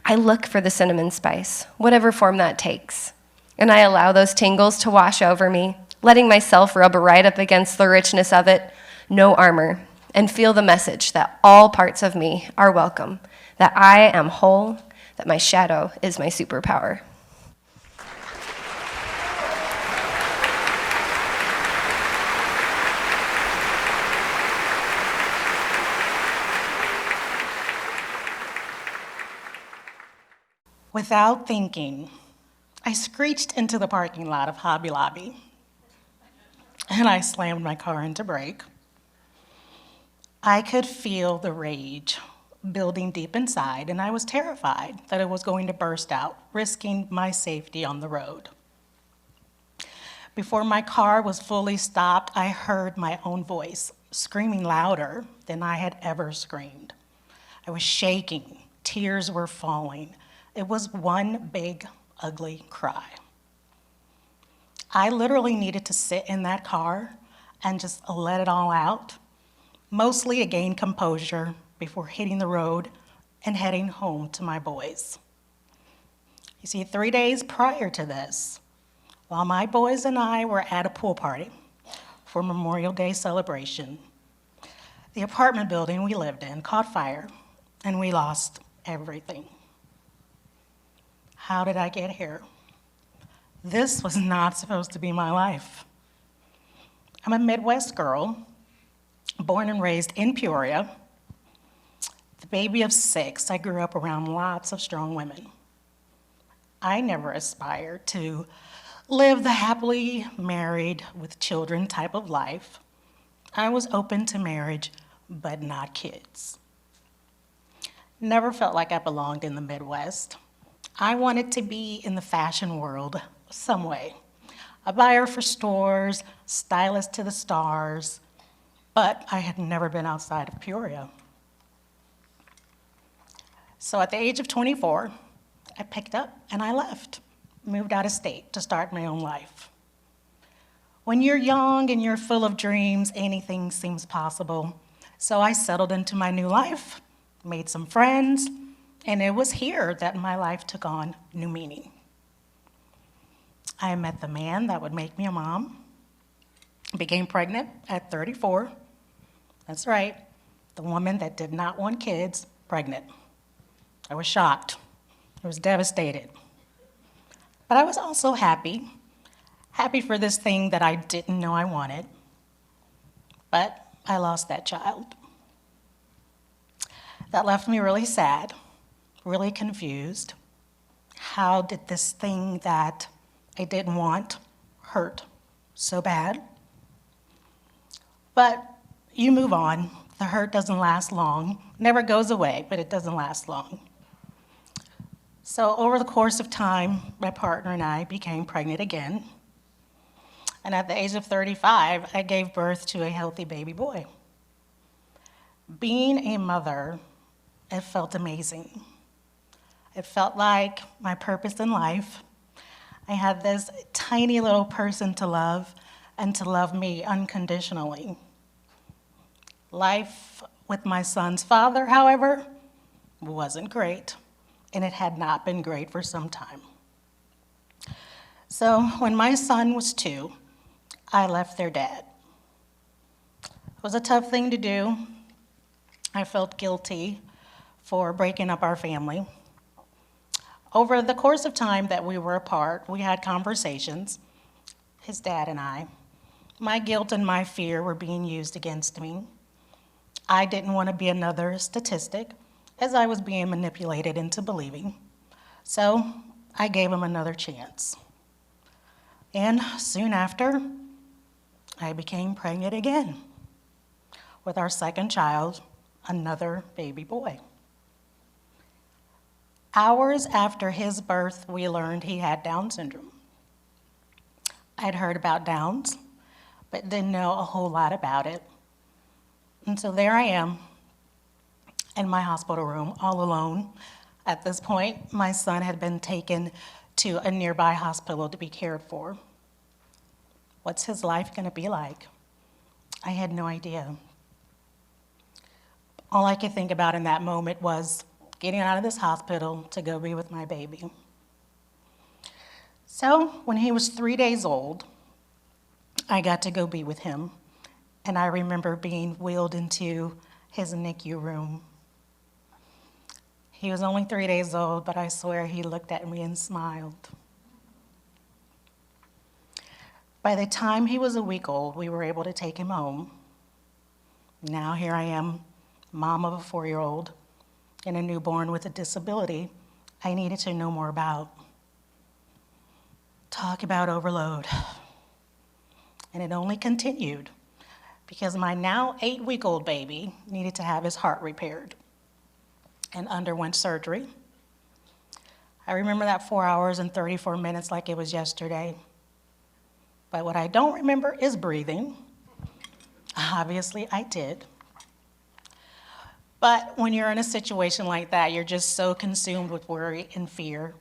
E: I look for the cinnamon spice, whatever form that takes. and I allow those tingles to wash over me, letting myself rub right up against the richness of it, no armor, and feel the message that all parts of me are welcome, that I am whole, that my shadow is my superpower.
F: Without thinking, I screeched into the parking lot of Hobby Lobby, and I slammed my car into brake. I could feel the rage building deep inside, and I was terrified that it was going to burst out, risking my safety on the road. Before my car was fully stopped, I heard my own voice screaming louder than I had ever screamed. I was shaking, tears were falling. It was one big, ugly cry. I literally needed to sit in that car and just let it all out, mostly to gain composure before hitting the road and heading home to my boys. You see, 3 days prior to this, while my boys and I were at a pool party for Memorial Day celebration, the apartment building we lived in caught fire and we lost everything. How did I get here? This was not supposed to be my life. I'm a Midwest girl, born and raised in Peoria. The baby of 6, I grew up around lots of strong women. I never aspired to live the happily married with children type of life. I was open to marriage, but not kids. Never felt like I belonged in the Midwest. I wanted to be in the fashion world some way. A buyer for stores, stylist to the stars, but I had never been outside of Peoria. So at the age of 24, I picked up and I left, moved out of state to start my own life. When you're young and you're full of dreams, anything seems possible. So I settled into my new life, made some friends, and it was here that my life took on new meaning. I met the man that would make me a mom, became pregnant at 34. That's right, the woman that did not want kids, pregnant. I was shocked. I was devastated. But I was also happy for this thing that I didn't know I wanted. But I lost that child. That left me really sad, really confused. How did this thing that I didn't want hurt so bad? But you move on. The hurt doesn't last long. Never goes away, but it doesn't last long. So over the course of time, my partner and I became pregnant again. And at the age of 35, I gave birth to a healthy baby boy. Being a mother, it felt amazing. It felt like my purpose in life. I had this tiny little person to love and to love me unconditionally. Life with my son's father, however, wasn't great, and it had not been great for some time. So when my son was 2, I left their dad. It was a tough thing to do. I felt guilty for breaking up our family. Over the course of time that we were apart, we had conversations, his dad and I. My guilt and my fear were being used against me. I didn't want to be another statistic, as I was being manipulated into believing. So I gave him another chance. And soon after, I became pregnant again with our second child, another baby boy. Hours after his birth, we learned he had Down syndrome. I'd heard about Downs, but didn't know a whole lot about it. And so there I am in my hospital room, all alone. At this point, my son had been taken to a nearby hospital to be cared for. What's his life gonna be like? I had no idea. All I could think about in that moment was getting out of this hospital to go be with my baby. So when he was 3 days old, I got to go be with him, and I remember being wheeled into his NICU room. He was only 3 days old, but I swear he looked at me and smiled. By the time he was a week old, we were able to take him home. Now here I am, mom of a 4-year-old and a newborn with a disability I needed to know more about. Talk about overload. And it only continued because my now 8-week-old baby needed to have his heart repaired and underwent surgery. I remember that 4 hours and 34 minutes like it was yesterday. But what I don't remember is breathing. Obviously, I did. But when you're in a situation like that, you're just so consumed with worry and fear.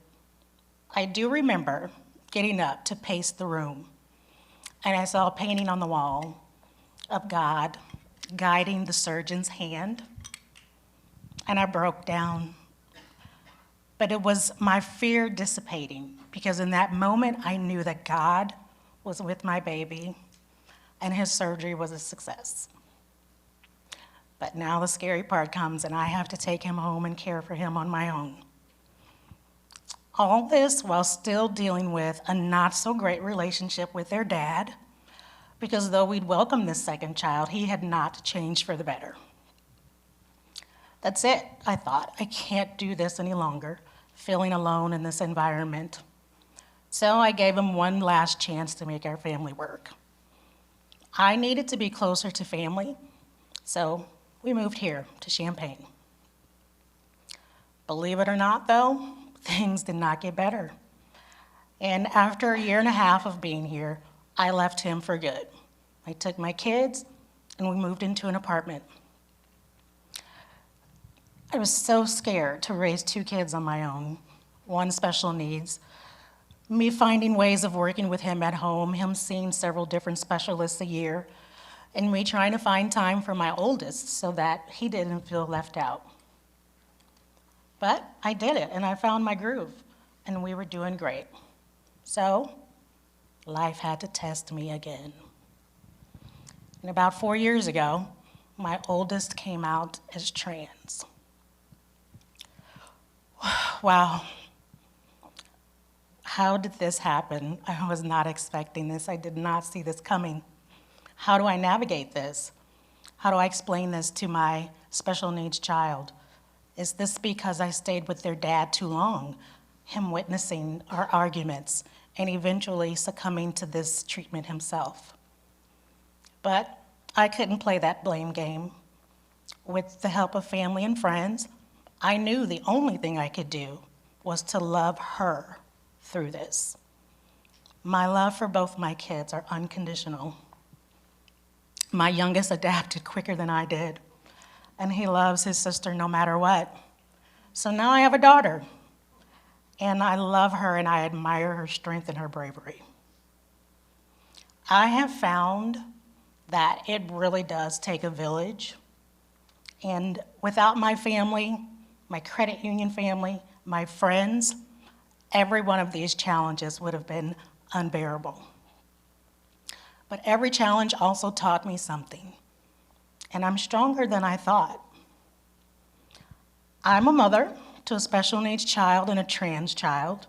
F: I do remember getting up to pace the room, and I saw a painting on the wall of God guiding the surgeon's hand, and I broke down. But it was my fear dissipating, because in that moment, I knew that God was with my baby, and his surgery was a success. But now the scary part comes, and I have to take him home and care for him on my own. All this while still dealing with a not-so-great relationship with their dad, because though we'd welcomed this second child, he had not changed for the better. That's it, I thought. I can't do this any longer, feeling alone in this environment. So I gave him one last chance to make our family work. I needed to be closer to family, so we moved here to Champaign. Believe it or not, though, things did not get better. And after 1.5 years of being here, I left him for good. I took my kids and we moved into an apartment. I was so scared to raise 2 kids on my own, one special needs, me finding ways of working with him at home, him seeing several different specialists a year, and me trying to find time for my oldest so that he didn't feel left out. But I did it, and I found my groove, and we were doing great. So life had to test me again. And about 4 years ago, my oldest came out as trans. Wow. How did this happen? I was not expecting this. I did not see this coming. How do I navigate this? How do I explain this to my special needs child? Is this because I stayed with their dad too long, him witnessing our arguments and eventually succumbing to this treatment himself? But I couldn't play that blame game. With the help of family and friends, I knew the only thing I could do was to love her through this. My love for both my kids are unconditional. My youngest adapted quicker than I did, and he loves his sister no matter what. So now I have a daughter, and I love her and I admire her strength and her bravery. I have found that it really does take a village, and without my family, my credit union family, my friends, every one of these challenges would have been unbearable. But every challenge also taught me something, and I'm stronger than I thought. I'm a mother to a special needs child and a trans child,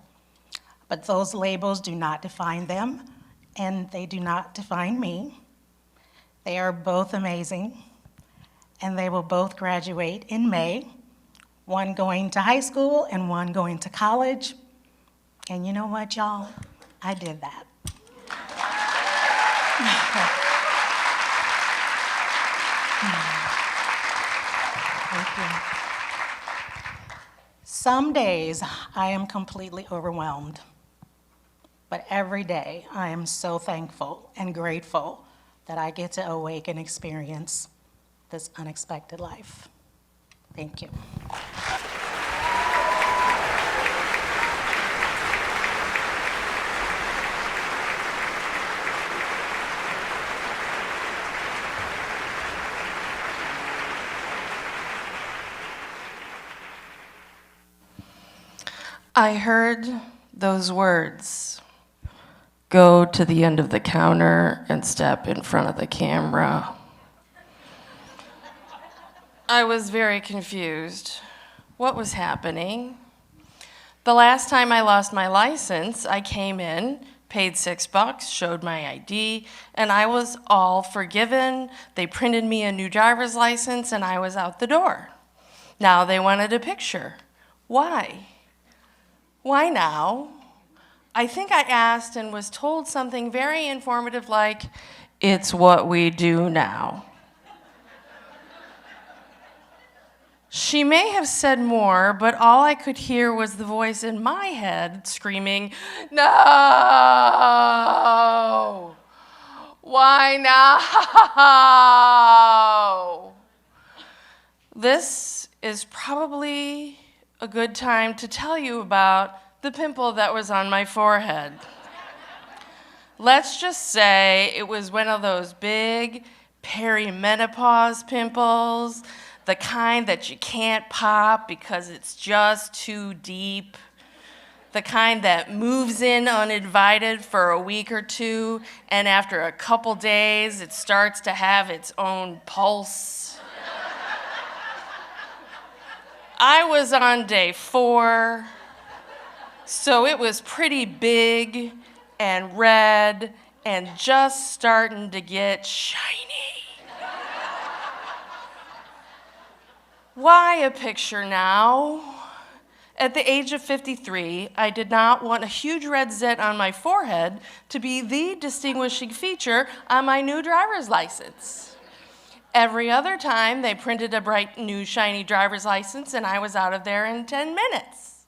F: but those labels do not define them, and they do not define me. They are both amazing, and they will both graduate in May, one going to high school and one going to college. And you know what, y'all? I did that. Thank you. Some days I am completely overwhelmed, but every day I am so thankful and grateful that I get to awake and experience this unexpected life. Thank you.
G: I heard those words, go to the end of the counter and step in front of the camera. I was very confused. What was happening? The last time I lost my license, I came in, paid $6, showed my ID, and I was all forgiven. They printed me a new driver's license, and I was out the door. Now they wanted a picture. Why? Why now? I think I asked and was told something very informative like, "It's what we do now." She may have said more, but all I could hear was the voice in my head screaming, "No! Why now?" This is probably a good time to tell you about the pimple that was on my forehead. Let's just say it was one of those big perimenopause pimples, the kind that you can't pop because it's just too deep, the kind that moves in uninvited for a week or two, and after a couple days, it starts to have its own pulse. I was on day 4, so it was pretty big and red and just starting to get shiny. Why a picture now? At the age of 53, I did not want a huge red zit on my forehead to be the distinguishing feature on my new driver's license. Every other time, they printed a bright new shiny driver's license and I was out of there in 10 minutes.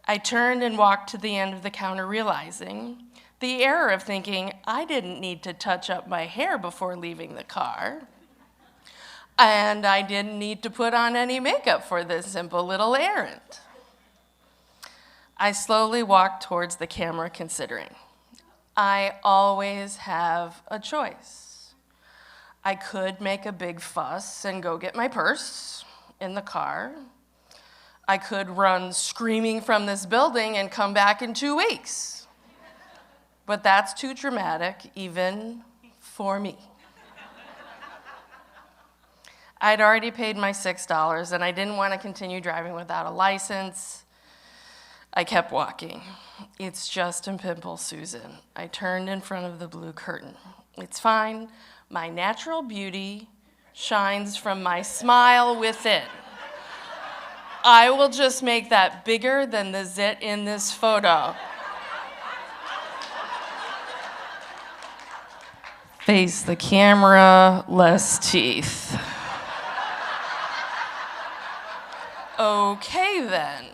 G: I turned and walked to the end of the counter, realizing the error of thinking I didn't need to touch up my hair before leaving the car. And I didn't need to put on any makeup for this simple little errand. I slowly walked towards the camera, considering I always have a choice. I could make a big fuss and go get my purse in the car. I could run screaming from this building and come back in 2 weeks. But that's too dramatic, even for me. I'd already paid my $6, and I didn't want to continue driving without a license. I kept walking. "It's just a pimple, Susan." I turned in front of the blue curtain. "It's fine. My natural beauty shines from my smile within. I will just make that bigger than the zit in this photo." Face the camera, less teeth. Okay then.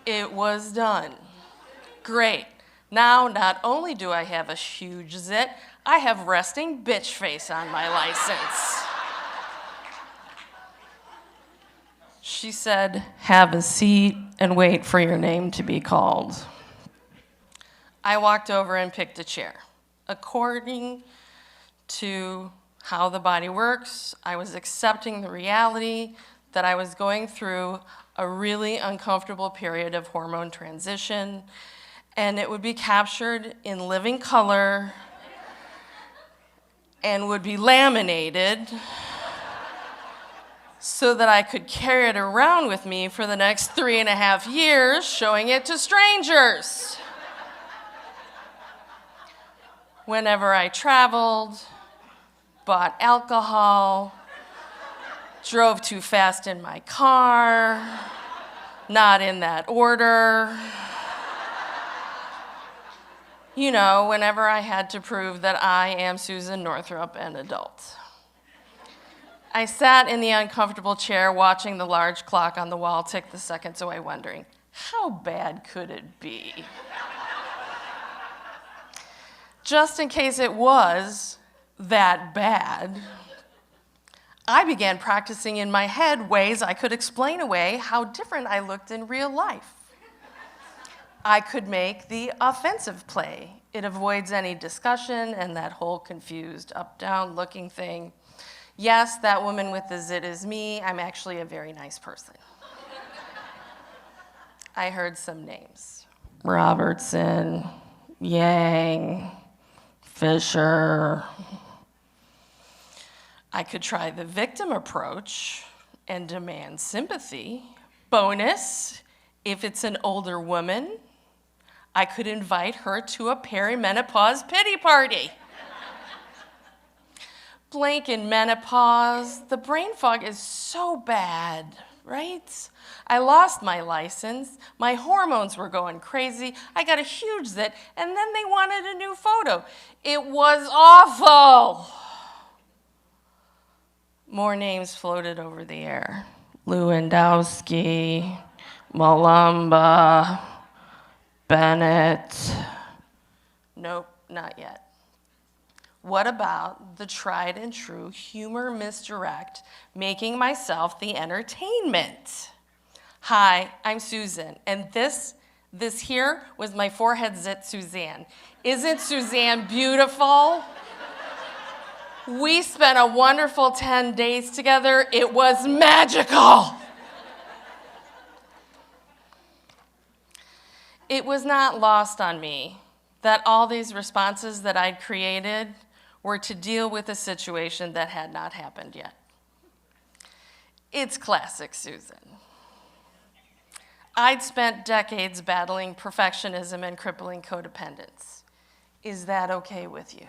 G: It was done. Great. Now, not only do I have a huge zit, I have resting bitch face on my license. She said, "Have a seat and wait for your name to be called." I walked over and picked a chair. According to how the body works, I was accepting the reality that I was going through a really uncomfortable period of hormone transition, and it would be captured in living color and would be laminated so that I could carry it around with me for the next 3.5 years, showing it to strangers. Whenever I traveled, bought alcohol, drove too fast in my car, not in that order. You know, whenever I had to prove that I am Susan Northrup, an adult. I sat in the uncomfortable chair watching the large clock on the wall tick the seconds away, wondering, how bad could it be? Just in case it was that bad, I began practicing in my head ways I could explain away how different I looked in real life. I could make the offensive play. It avoids any discussion and that whole confused up-down looking thing. Yes, that woman with the zit is me. I'm actually a very nice person. I heard some names. Robertson, Yang, Fisher. I could try the victim approach and demand sympathy. Bonus, if it's an older woman, I could invite her to a perimenopause pity party. Blank in menopause, the brain fog is so bad, right? I lost my license, my hormones were going crazy, I got a huge zit, and then they wanted a new photo. It was awful. More names floated over the air. Lewandowski, Malamba, Bennett. Nope, not yet. What about the tried and true humor misdirect, making myself the entertainment? Hi, I'm Susan, and this here was my forehead zit, Suzanne. Isn't Suzanne beautiful? We spent a wonderful 10 days together. It was magical. It was not lost on me that all these responses that I'd created were to deal with a situation that had not happened yet. It's classic Susan. I'd spent decades battling perfectionism and crippling codependence. Is that okay with you?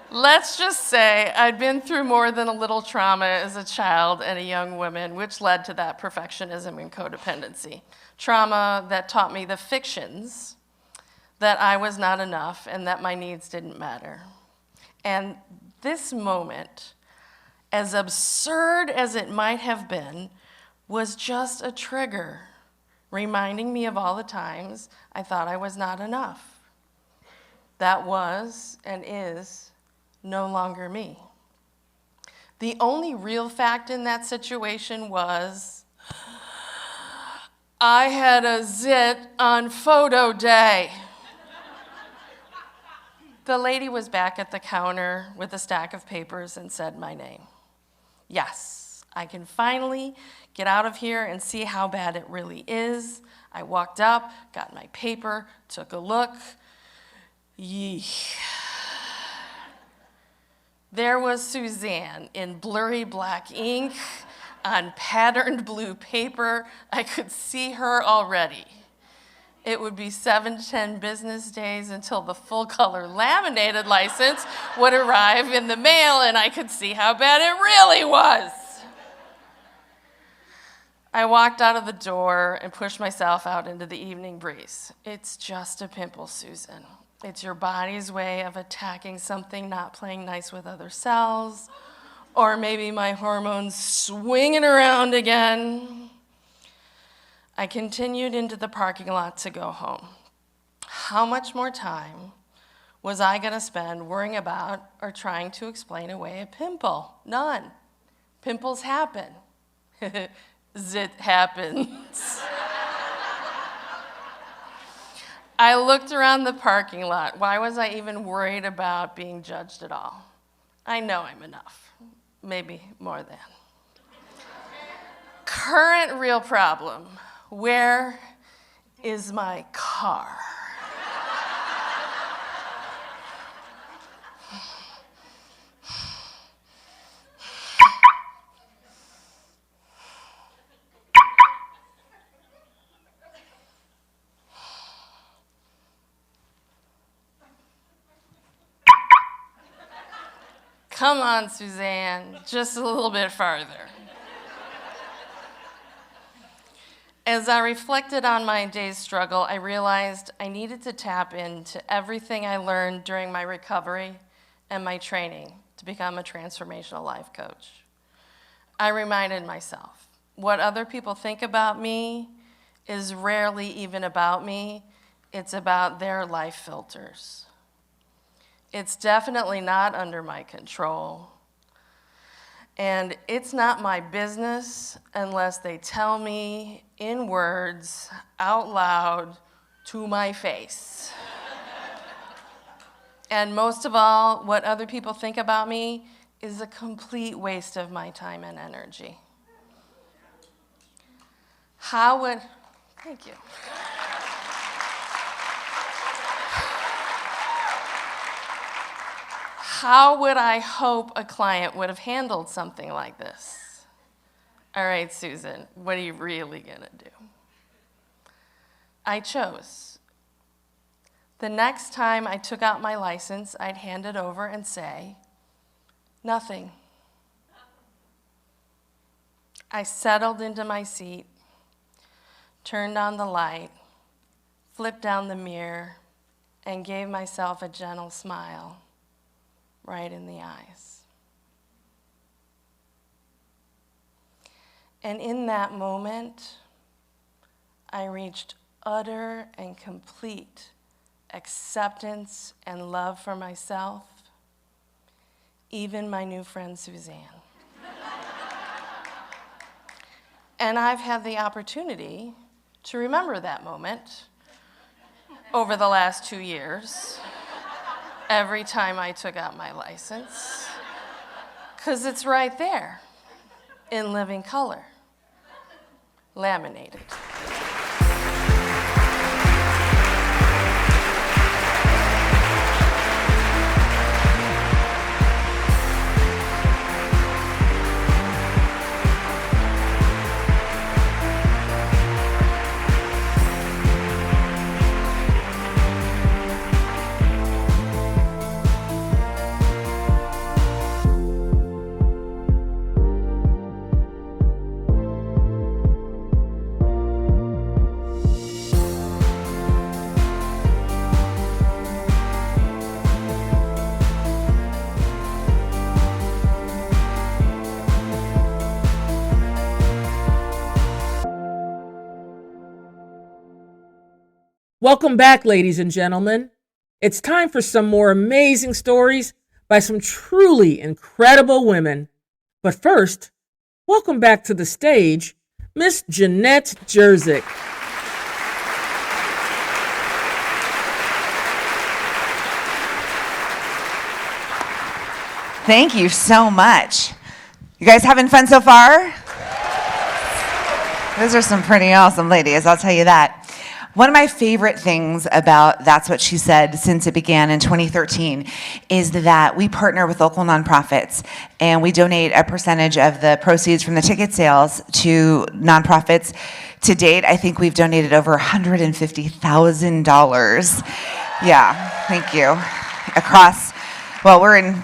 G: Let's just say I'd been through more than a little trauma as a child and a young woman, which led to that perfectionism and codependency. Trauma that taught me the fictions that I was not enough and that my needs didn't matter. And this moment, as absurd as it might have been, was just a trigger, reminding me of all the times I thought I was not enough. That was and is no longer me. The only real fact in that situation was I had a zit on photo day. The lady was back at the counter with a stack of papers and said my name. Yes, I can finally get out of here and see how bad it really is. I walked up, got my paper, took a look. Yeesh. There was Suzanne in blurry black ink on patterned blue paper. I could see her already. It would be 7 to 10 business days until the full-color laminated license would arrive in the mail, and I could see how bad it really was. I walked out of the door and pushed myself out into the evening breeze. It's just a pimple, Susan. It's your body's way of attacking something not playing nice with other cells, or maybe my hormones swinging around again. I continued into the parking lot to go home. How much more time was I going to spend worrying about or trying to explain away a pimple? None. Pimples happen. Zit happens. I looked around the parking lot. Why was I even worried about being judged at all? I know I'm enough, maybe more than. Current real problem, where is my car? Come on, Suzanne, just a little bit farther. As I reflected on my day's struggle, I realized I needed to tap into everything I learned during my recovery and my training to become a transformational life coach. I reminded myself, what other people think about me is rarely even about me. It's about their life filters. It's definitely not under my control. And it's not my business unless they tell me in words out loud to my face. And most of all, what other people think about me is a complete waste of my time and energy. Thank you. How would I hope a client would have handled something like this? All right, Susan, what are you really gonna do? I chose. The next time I took out my license, I'd hand it over and say, nothing. I settled into my seat, turned on the light, flipped down the mirror, and gave myself a gentle smile right in the eyes. And in that moment, I reached utter and complete acceptance and love for myself, even my new friend Suzanne. And I've had the opportunity to remember that moment over the last 2 years, every time I took out my license, because it's right there in living color, laminated.
A: Welcome back, ladies and gentlemen. It's time for some more amazing stories by some truly incredible women. But first, welcome back to the stage, Miss Jenette Jurczyk.
B: Thank you so much. You guys having fun so far? Those are some pretty awesome ladies, I'll tell you that. One of my favorite things about That's What She Said since it began in 2013 is that we partner with local nonprofits and we donate a percentage of the proceeds from the ticket sales to nonprofits. To date, I think we've donated over $150,000. Yeah, thank you. Across, well, we're in,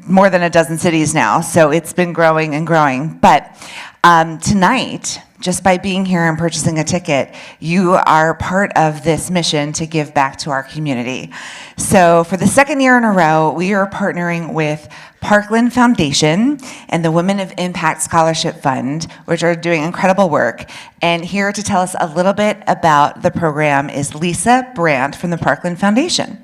B: more than a dozen cities now, so it's been growing and growing. But tonight, just by being here and purchasing a ticket, you are part of this mission to give back to our community. So for the second year in a row, we are partnering with Parkland Foundation and the Women of Impact Scholarship Fund, which are doing incredible work. And here to tell us a little bit about the program is Lesa Brandt from the Parkland Foundation.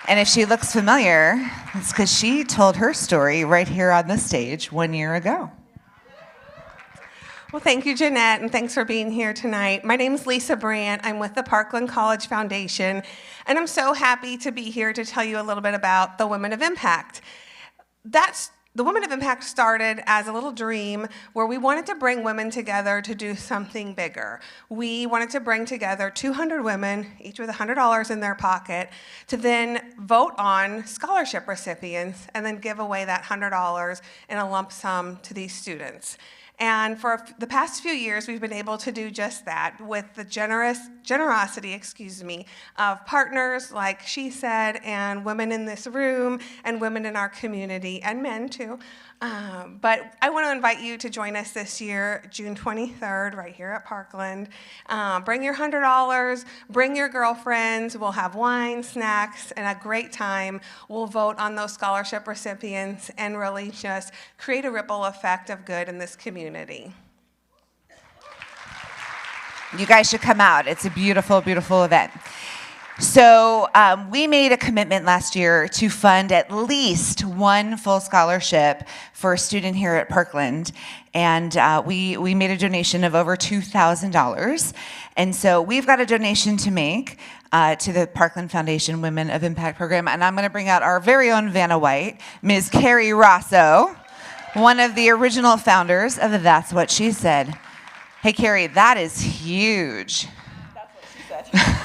B: And if she looks familiar, it's because she told her story right here on the stage 1 year ago.
H: Well, thank you, Jenette, and thanks for being here tonight. My name is Lesa Brandt. I'm with the Parkland College Foundation, and I'm so happy to be here to tell you a little bit about the Women of Impact. The Women of Impact started as a little dream where we wanted to bring women together to do something bigger. We wanted to bring together 200 women, each with $100 in their pocket, to then vote on scholarship recipients and then give away that $100 in a lump sum to these students. And for the past few years, we've been able to do just that with the generosity of partners like She Said, and women in this room, and women in our community, and men too. But I want to invite you to join us this year, June 23rd, right here at Parkland. Bring your $100, bring your girlfriends. We'll have wine, snacks, and a great time. We'll vote on those scholarship recipients and really just create a ripple effect of good in this community.
B: You guys should come out. It's a beautiful, beautiful event. So we made a commitment last year to fund at least one full scholarship for a student here at Parkland. And we made a donation of over $2,000. And so we've got a donation to make to the Parkland Foundation Women of Impact program. And I'm going to bring out our very own Vanna White, Ms. Carrie Rosso, one of the original founders of That's What She Said. Hey, Carrie, that is huge.
I: That's what she said.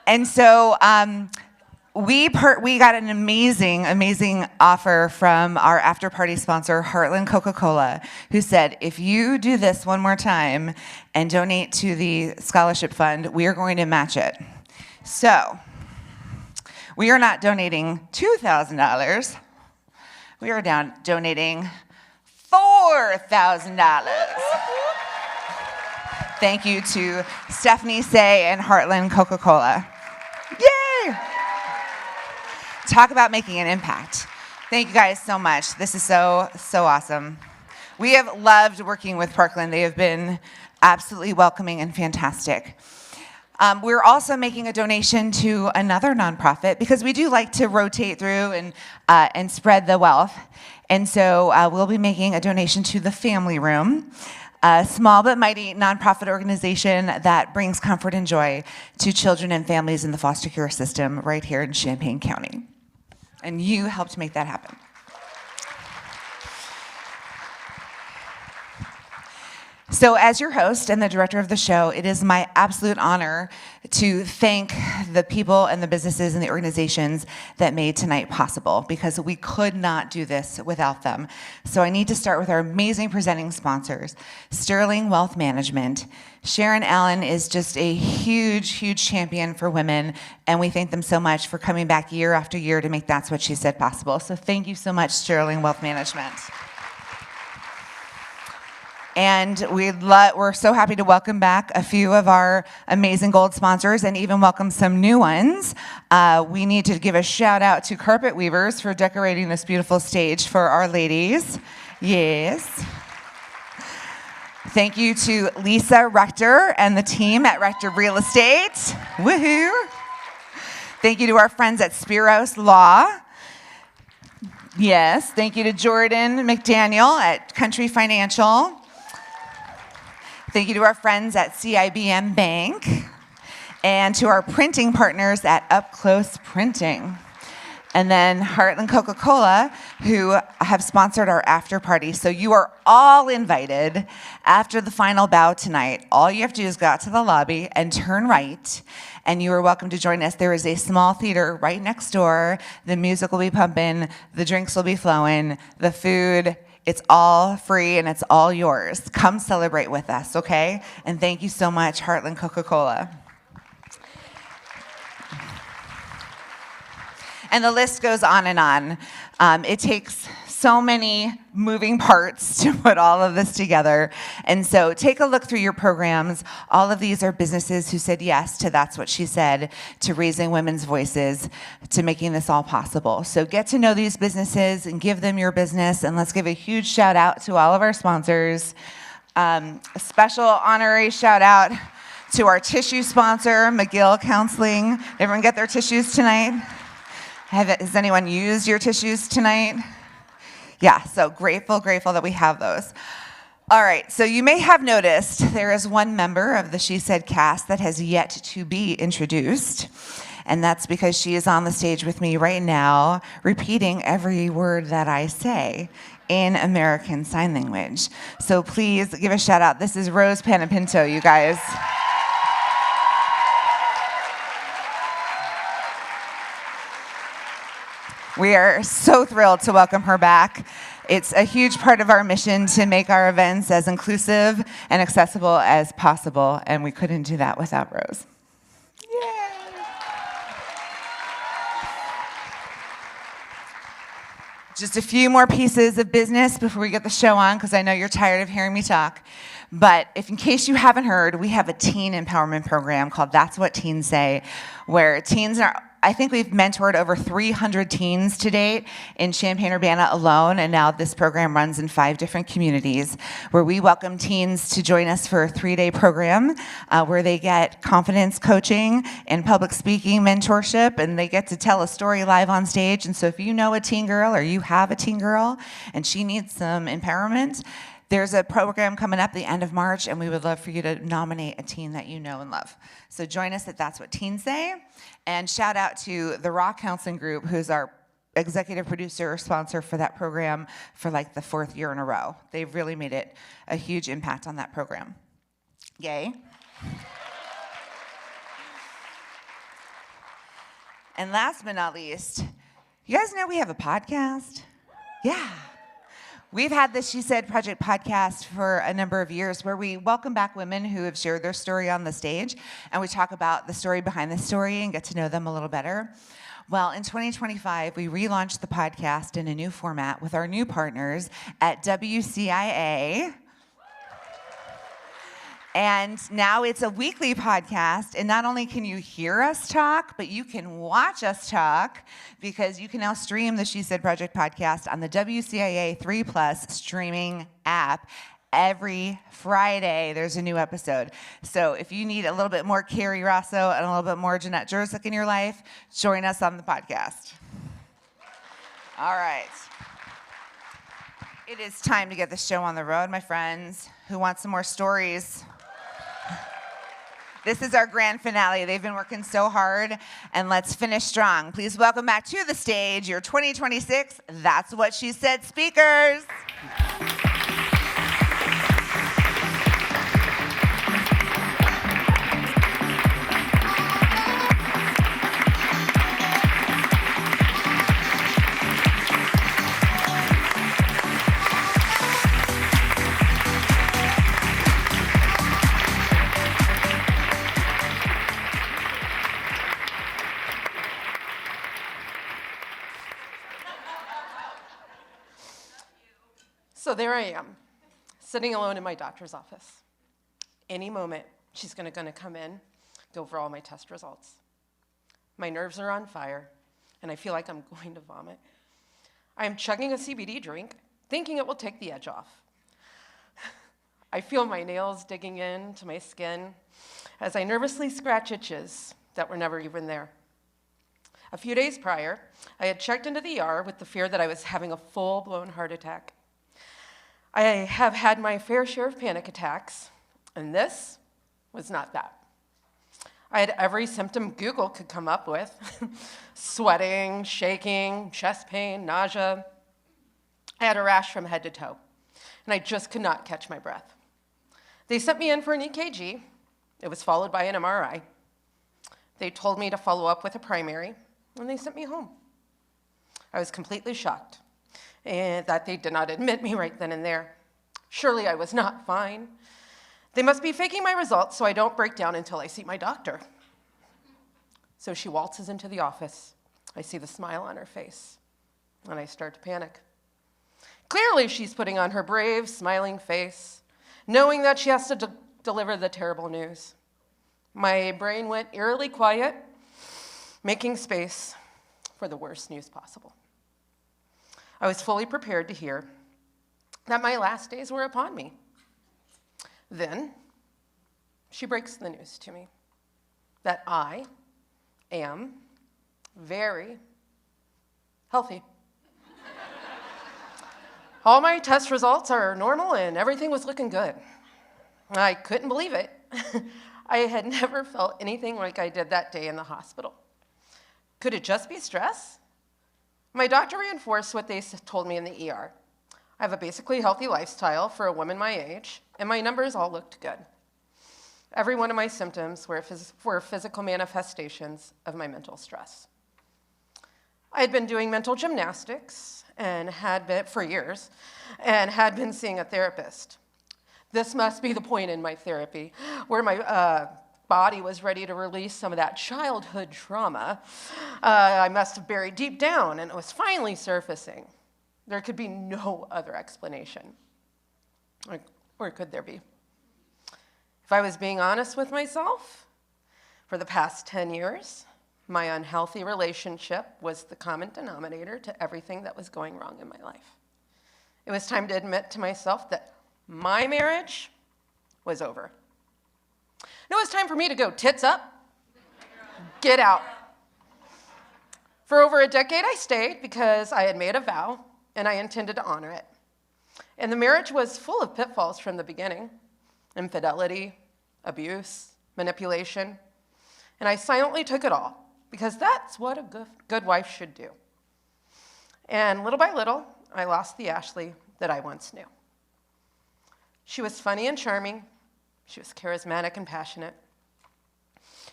B: And so we got an amazing offer from our after party sponsor, Heartland Coca-Cola, who said, if you do this one more time and donate to the scholarship fund, we are going to match it. So we are not donating $2,000. We are donating $4,000. Thank you to Stephanie Say and Heartland Coca-Cola. Yay! Talk about making an impact. Thank you guys so much. This is so awesome. We have loved working with Parkland. They have been absolutely welcoming and fantastic. We're also making a donation to another nonprofit because we do like to rotate through and spread the wealth. And so we'll be making a donation to the Family Room, a small but mighty nonprofit organization that brings comfort and joy to children and families in the foster care system right here in Champaign County. And you helped make that happen. So as your host and the director of the show, it is my absolute honor to thank the people and the businesses and the organizations that made tonight possible, because we could not do this without them. So I need to start with our amazing presenting sponsors, Sterling Wealth Management. Sharon Allen is just a huge champion for women, and we thank them so much for coming back year after year to make That's What She Said possible. So thank you so much, Sterling Wealth Management. And we're so happy to welcome back a few of our amazing gold sponsors and even welcome some new ones. We need to give a shout out to Carpet Weavers for decorating this beautiful stage for our ladies. Yes. Thank you to Lesa Rector and the team at Rector Real Estate. Woohoo. Thank you to our friends at Spiros Law. Yes. Thank you to Jordan McDaniel at Country Financial. Thank you to our friends at CIBM Bank and to our printing partners at Up Close Printing. And then Heartland Coca-Cola, who have sponsored our after party. So you are all invited after the final bow tonight. All you have to do is go out to the lobby and turn right, and you are welcome to join us. There is a small theater right next door. The music will be pumping, the drinks will be flowing, the food. It's all free and it's all yours. Come celebrate with us, okay? And thank you so much, Heartland Coca-Cola. And the list goes on and on. It takes so many moving parts to put all of this together. And so take a look through your programs. All of these are businesses who said yes to That's What She Said, to raising women's voices, to making this all possible. So get to know these businesses and give them your business. And let's give a huge shout out to all of our sponsors. A special honorary shout out to our tissue sponsor, McGill Counseling. Everyone get their tissues tonight? Has anyone used your tissues tonight? Yeah, so grateful that we have those. All right, so you may have noticed there is one member of the She Said cast that has yet to be introduced, and that's because she is on the stage with me right now, repeating every word that I say in American Sign Language. So please give a shout out. This is Rose Panapinto, you guys. We are so thrilled to welcome her back. It's a huge part of our mission to make our events as inclusive and accessible as possible, and we couldn't do that without Rose. Yay! Just a few more pieces of business before we get the show on, because I know you're tired of hearing me talk. But in case you haven't heard, we have a teen empowerment program called That's What Teens Say, where teens I think we've mentored over 300 teens to date in Champaign-Urbana alone, and now this program runs in 5 different communities where we welcome teens to join us for a 3-day program where they get confidence coaching and public speaking mentorship, and they get to tell a story live on stage. And so if you know a teen girl or you have a teen girl and she needs some empowerment, there's a program coming up the end of March, and we would love for you to nominate a teen that you know and love. So join us at That's What Teens Say. And shout out to the Raw Counseling Group, who's our executive producer or sponsor for that program for like the 4th year in a row. They've really made it a huge impact on that program. Yay. And last but not least, you guys know we have a podcast? Yeah. We've had the She Said Project podcast for a number of years where we welcome back women who have shared their story on the stage, and we talk about the story behind the story and get to know them a little better. Well, in 2025, we relaunched the podcast in a new format with our new partners at WCIA. And now it's a weekly podcast, and not only can you hear us talk, but you can watch us talk, because you can now stream the She Said Project podcast on the WCIA 3+ streaming app. Every Friday, there's a new episode. So if you need a little bit more Carrie Rosso and a little bit more Jenette Jurczyk in your life, join us on the podcast. All right. It is time to get the show on the road, my friends. Who wants some more stories? This is our grand finale. They've been working so hard, and let's finish strong. Please welcome back to the stage your 2026 That's What She Said speakers.
I: So there I am, sitting alone in my doctor's office. Any moment, she's gonna come in, go over all my test results. My nerves are on fire, and I feel like I'm going to vomit. I am chugging a CBD drink, thinking it will take the edge off. I feel my nails digging into my skin as I nervously scratch itches that were never even there. A few days prior, I had checked into the ER with the fear that I was having a full-blown heart attack. I have had my fair share of panic attacks, and this was not that. I had every symptom Google could come up with: sweating, shaking, chest pain, nausea. I had a rash from head to toe, and I just could not catch my breath. They sent me in for an EKG. It was followed by an MRI. They told me to follow up with a primary, and they sent me home. I was completely shocked and that they did not admit me right then and there. Surely I was not fine. They must be faking my results so I don't break down until I see my doctor. So she waltzes into the office. I see the smile on her face, and I start to panic. Clearly she's putting on her brave, smiling face, knowing that she has to deliver the terrible news. My brain went eerily quiet, making space for the worst news possible. I was fully prepared to hear that my last days were upon me. Then she breaks the news to me that I am very healthy. All my test results are normal and everything was looking good. I couldn't believe it. I had never felt anything like I did that day in the hospital. Could it just be stress? My doctor reinforced what they told me in the ER. I have a basically healthy lifestyle for a woman my age, and my numbers all looked good. Every one of my symptoms were physical manifestations of my mental stress. I had been doing mental gymnastics and had been for years, and had been seeing a therapist. This must be the point in my therapy where my body was ready to release some of that childhood trauma I must have buried deep down, and it was finally surfacing. There could be no other explanation. Or could there be? If I was being honest with myself, for the past 10 years, My unhealthy relationship was the common denominator to everything that was going wrong in my life. It was time to admit to myself that my marriage was over. And it was time for me to go tits up, get out. For over a decade, I stayed because I had made a vow and I intended to honor it. And the marriage was full of pitfalls from the beginning: infidelity, abuse, manipulation. And I silently took it all because that's what a good wife should do. And little by little, I lost the Ashlee that I once knew. She was funny and charming. She was charismatic and passionate.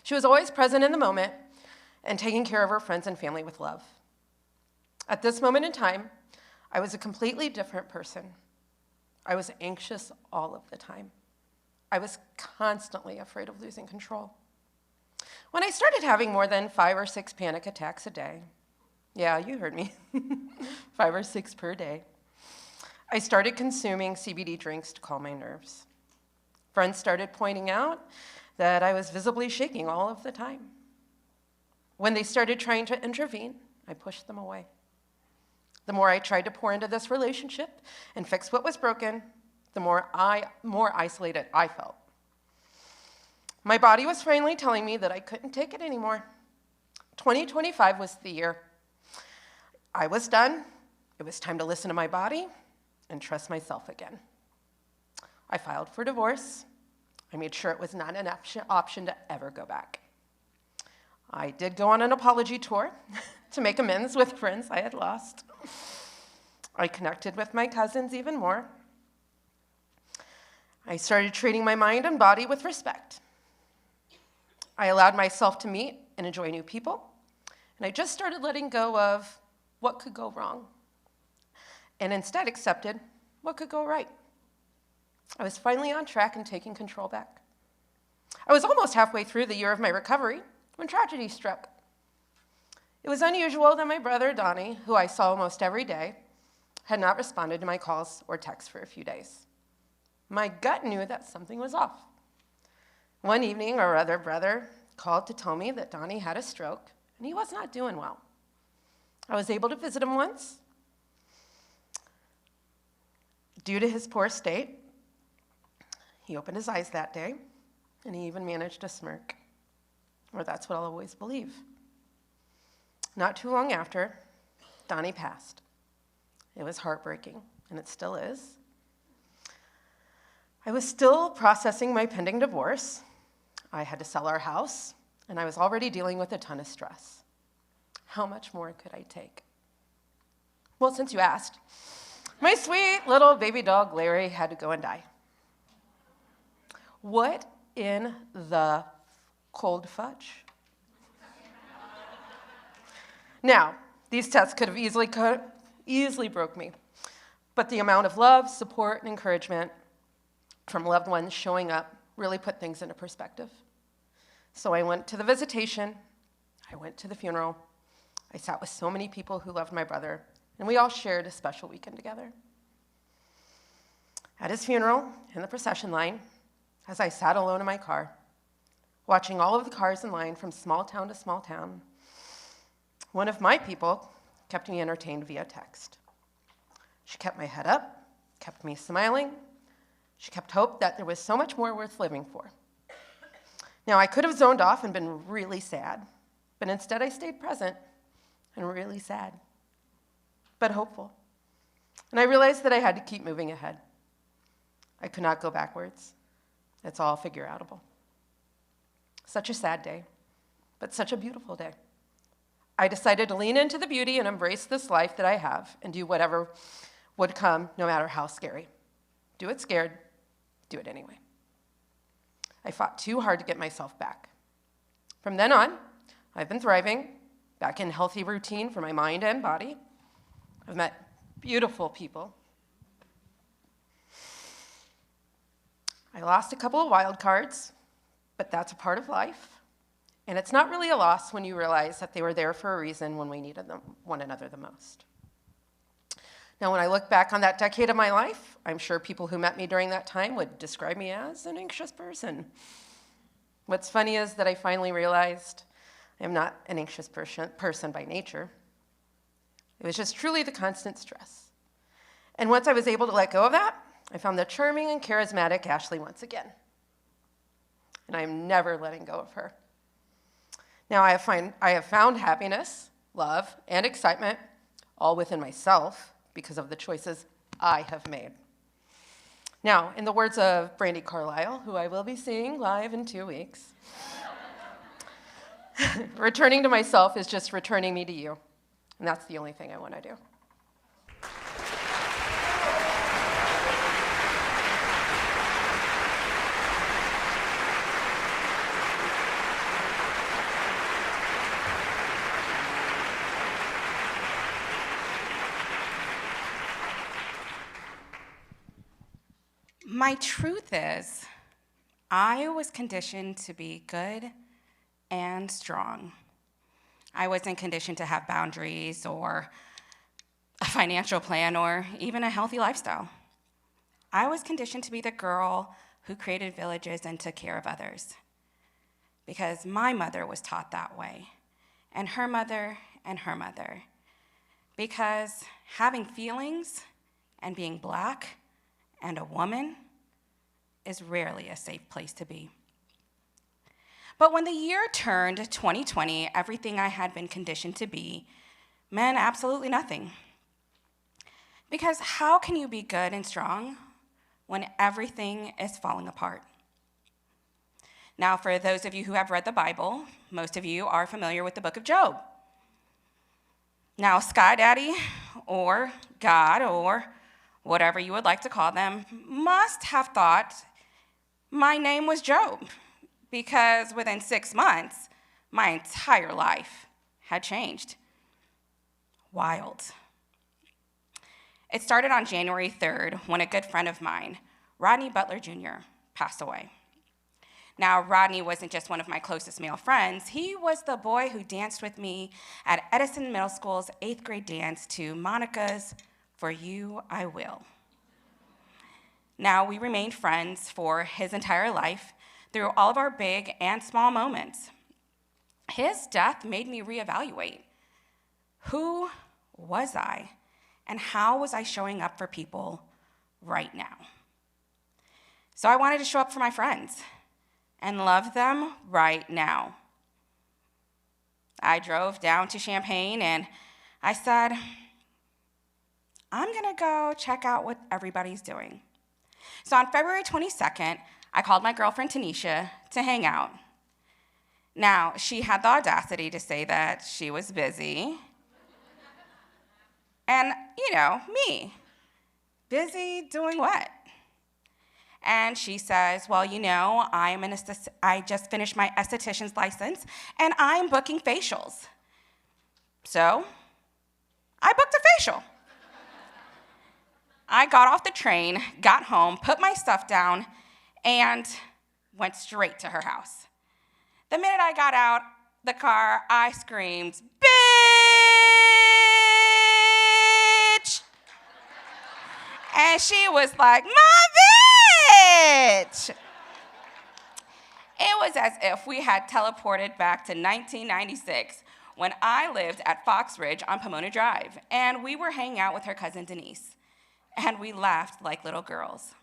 I: She was always present in the moment and taking care of her friends and family with love. At this moment in time, I was a completely different person. I was anxious all of the time. I was constantly afraid of losing control. When I started having more than 5 or 6 panic attacks a day, yeah, you heard me, 5 or 6 per day, I started consuming CBD drinks to calm my nerves. Friends started pointing out that I was visibly shaking all of the time. When they started trying to intervene, I pushed them away. The more I tried to pour into this relationship and fix what was broken, the more isolated I felt. My body was finally telling me that I couldn't take it anymore. 2025 was the year. I was done. It was time to listen to my body and trust myself again. I filed for divorce. I made sure it was not an option to ever go back. I did go on an apology tour to make amends with friends I had lost. I connected with my cousins even more. I started treating my mind and body with respect. I allowed myself to meet and enjoy new people, and I just started letting go of what could go wrong, and instead accepted what could go right. I was finally on track and taking control back. I was almost halfway through the year of my recovery when tragedy struck. It was unusual that my brother, Donnie, who I saw almost every day, had not responded to my calls or texts for a few days. My gut knew that something was off. One evening, our other brother called to tell me that Donnie had a stroke and he was not doing well. I was able to visit him once. Due to his poor state, he opened his eyes that day, and he even managed to smirk. Or that's what I'll always believe. Not too long after, Donnie passed. It was heartbreaking, and it still is. I was still processing my pending divorce. I had to sell our house, and I was already dealing with a ton of stress. How much more could I take? Well, since you asked, my sweet little baby dog, Larry, had to go and die. What in the cold fudge? Now, these tests could have easily broke me, but the amount of love, support, and encouragement from loved ones showing up really put things into perspective. So I went to the visitation, I went to the funeral, I sat with so many people who loved my brother, and we all shared a special weekend together. At his funeral, in the procession line, as I sat alone in my car, watching all of the cars in line from small town to small town, one of my people kept me entertained via text. She kept my head up, kept me smiling. She kept hope that there was so much more worth living for. Now, I could have zoned off and been really sad, but instead I stayed present and really sad, but hopeful. And I realized that I had to keep moving ahead. I could not go backwards. It's all figure-outable. Such a sad day, but such a beautiful day. I decided to lean into the beauty and embrace this life that I have and do whatever would come, no matter how scary. Do it scared, do it anyway. I fought too hard to get myself back. From then on, I've been thriving, back in healthy routine for my mind and body. I've met beautiful people. I lost a couple of wild cards, but that's a part of life. And it's not really a loss when you realize that they were there for a reason when we needed them, one another the most. Now, when I look back on that decade of my life, I'm sure people who met me during that time would describe me as an anxious person. What's funny is that I finally realized I am not an anxious person by nature. It was just truly the constant stress. And once I was able to let go of that, I found the charming and charismatic Ashlee once again. And I am never letting go of her. Now I have found happiness, love, and excitement all within myself because of the choices I have made. Now, in the words of Brandi Carlisle, who I will be seeing live in 2 weeks, returning to myself is just returning me to you. And that's the only thing I want to do.
J: My truth is, I was conditioned to be good and strong. I wasn't conditioned to have boundaries or a financial plan or even a healthy lifestyle. I was conditioned to be the girl who created villages and took care of others because my mother was taught that way, and her mother, because having feelings and being Black and a woman is rarely a safe place to be. But when the year turned 2020, everything I had been conditioned to be meant absolutely nothing. Because how can you be good and strong when everything is falling apart? Now, for those of you who have read the Bible, most of you are familiar with the book of Job. Now, Sky Daddy, or God, or whatever you would like to call them, must have thought my name was Job, because within 6 months, my entire life had changed. Wild. It started on January 3rd when a good friend of mine, Rodney Butler Jr., passed away. Now, Rodney wasn't just one of my closest male friends. He was the boy who danced with me at Edison Middle School's 8th grade dance to Monica's For You I Will. Now, we remained friends for his entire life through all of our big and small moments. His death made me reevaluate. Who was I, and how was I showing up for people right now? So I wanted to show up for my friends and love them right now. I drove down to Champaign and I said, I'm gonna go check out what everybody's doing. So on February 22nd, I called my girlfriend Tanisha to hang out. Now, she had the audacity to say that she was busy. And, me, busy doing what? And she says, well, I just finished my esthetician's license and I'm booking facials. So I booked a facial. I got off the train, got home, put my stuff down, and went straight to her house. The minute I got out the car, I screamed, bitch! And she was like, my bitch! It was as if we had teleported back to 1996 when I lived at Fox Ridge on Pomona Drive, and we were hanging out with her cousin Denise, and we laughed like little girls.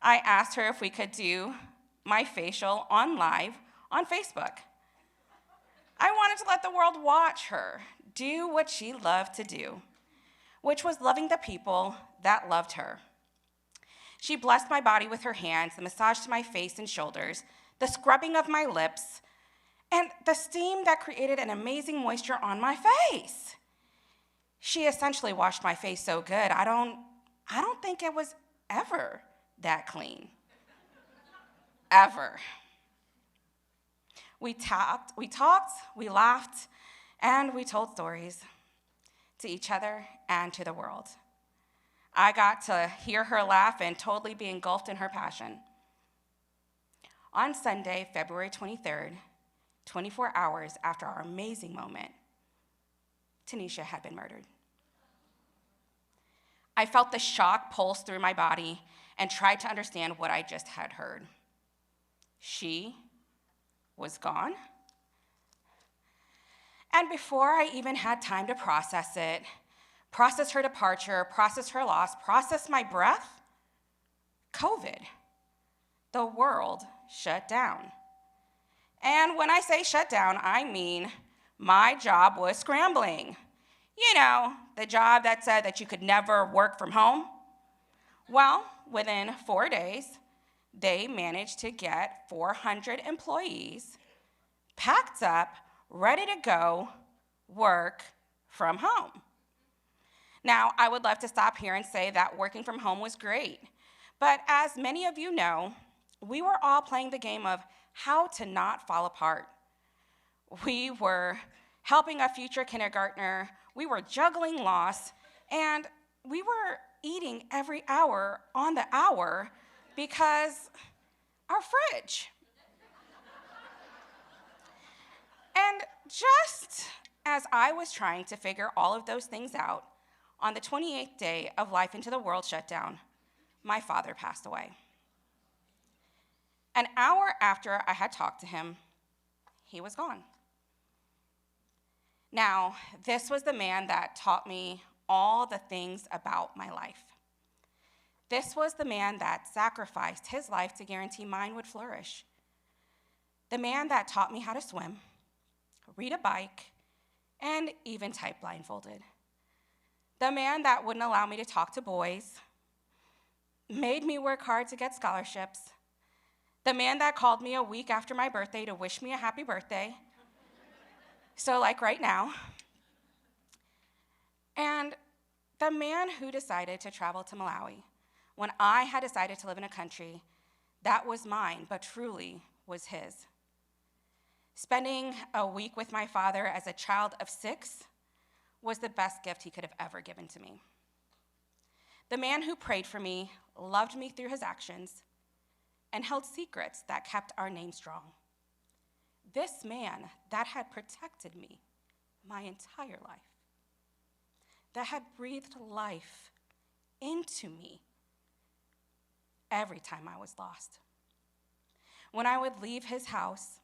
J: I asked her if we could do my facial on live on Facebook. I wanted to let the world watch her do what she loved to do, which was loving the people that loved her. She blessed my body with her hands, the massage to my face and shoulders, the scrubbing of my lips, and the steam that created an amazing moisture on my face. She essentially washed my face so good, I don't think it was ever that clean. Ever. We talked, we laughed, and we told stories to each other and to the world. I got to hear her laugh and totally be engulfed in her passion. On Sunday, February 23rd, 24 hours after our amazing moment, Tanisha had been murdered. I felt the shock pulse through my body and tried to understand what I just had heard. She was gone. And before I even had time to process it, process her departure, process her loss, process my breath, COVID, the world shut down. And when I say shut down, I mean my job was scrambling. You know, the job that said that you could never work from home. Well, within 4 days, they managed to get 400 employees packed up, ready to go work from home. Now, I would love to stop here and say that working from home was great, but as many of you know, we were all playing the game of how to not fall apart. We were helping a future kindergartner, we were juggling loss, and we were eating every hour on the hour because our fridge. And just as I was trying to figure all of those things out, on the 28th day of Life into the World shutdown, my father passed away. An hour after I had talked to him, he was gone. Now, this was the man that taught me all the things about my life. This was the man that sacrificed his life to guarantee mine would flourish. The man that taught me how to swim, read a bike, and even type blindfolded. The man that wouldn't allow me to talk to boys, made me work hard to get scholarships. The man that called me a week after my birthday to wish me a happy birthday. So like right now. And the man who decided to travel to Malawi when I had decided to live in a country that was mine, but truly was his. Spending a week with my father as a child of 6 was the best gift he could have ever given to me. The man who prayed for me, loved me through his actions, and held secrets that kept our name strong. This man that had protected me my entire life, that had breathed life into me every time I was lost. When I would leave his house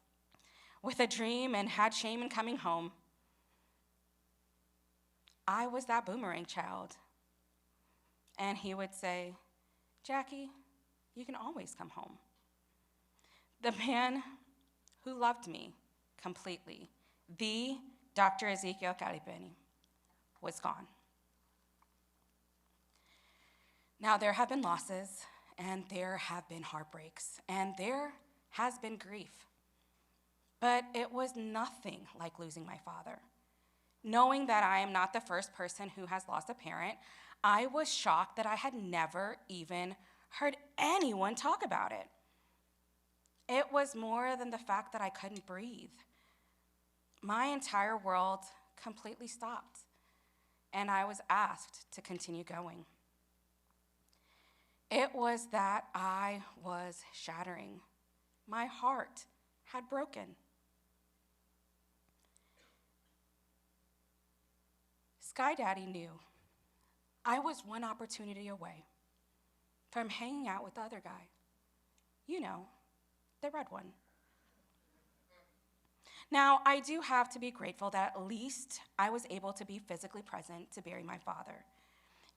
J: with a dream and had shame in coming home, I was that boomerang child. And he would say, Jackie, you can always come home. The man who loved me completely, the Dr. Ezekiel Kalipeni, was gone. Now, there have been losses, and there have been heartbreaks, and there has been grief. But it was nothing like losing my father. Knowing that I am not the first person who has lost a parent, I was shocked that I had never even heard anyone talk about it. It was more than the fact that I couldn't breathe. My entire world completely stopped, and I was asked to continue going. It was that I was shattering. My heart had broken. Sky Daddy knew I was one opportunity away from hanging out with the other guy. You know, the red one. Now, I do have to be grateful that at least I was able to be physically present to bury my father,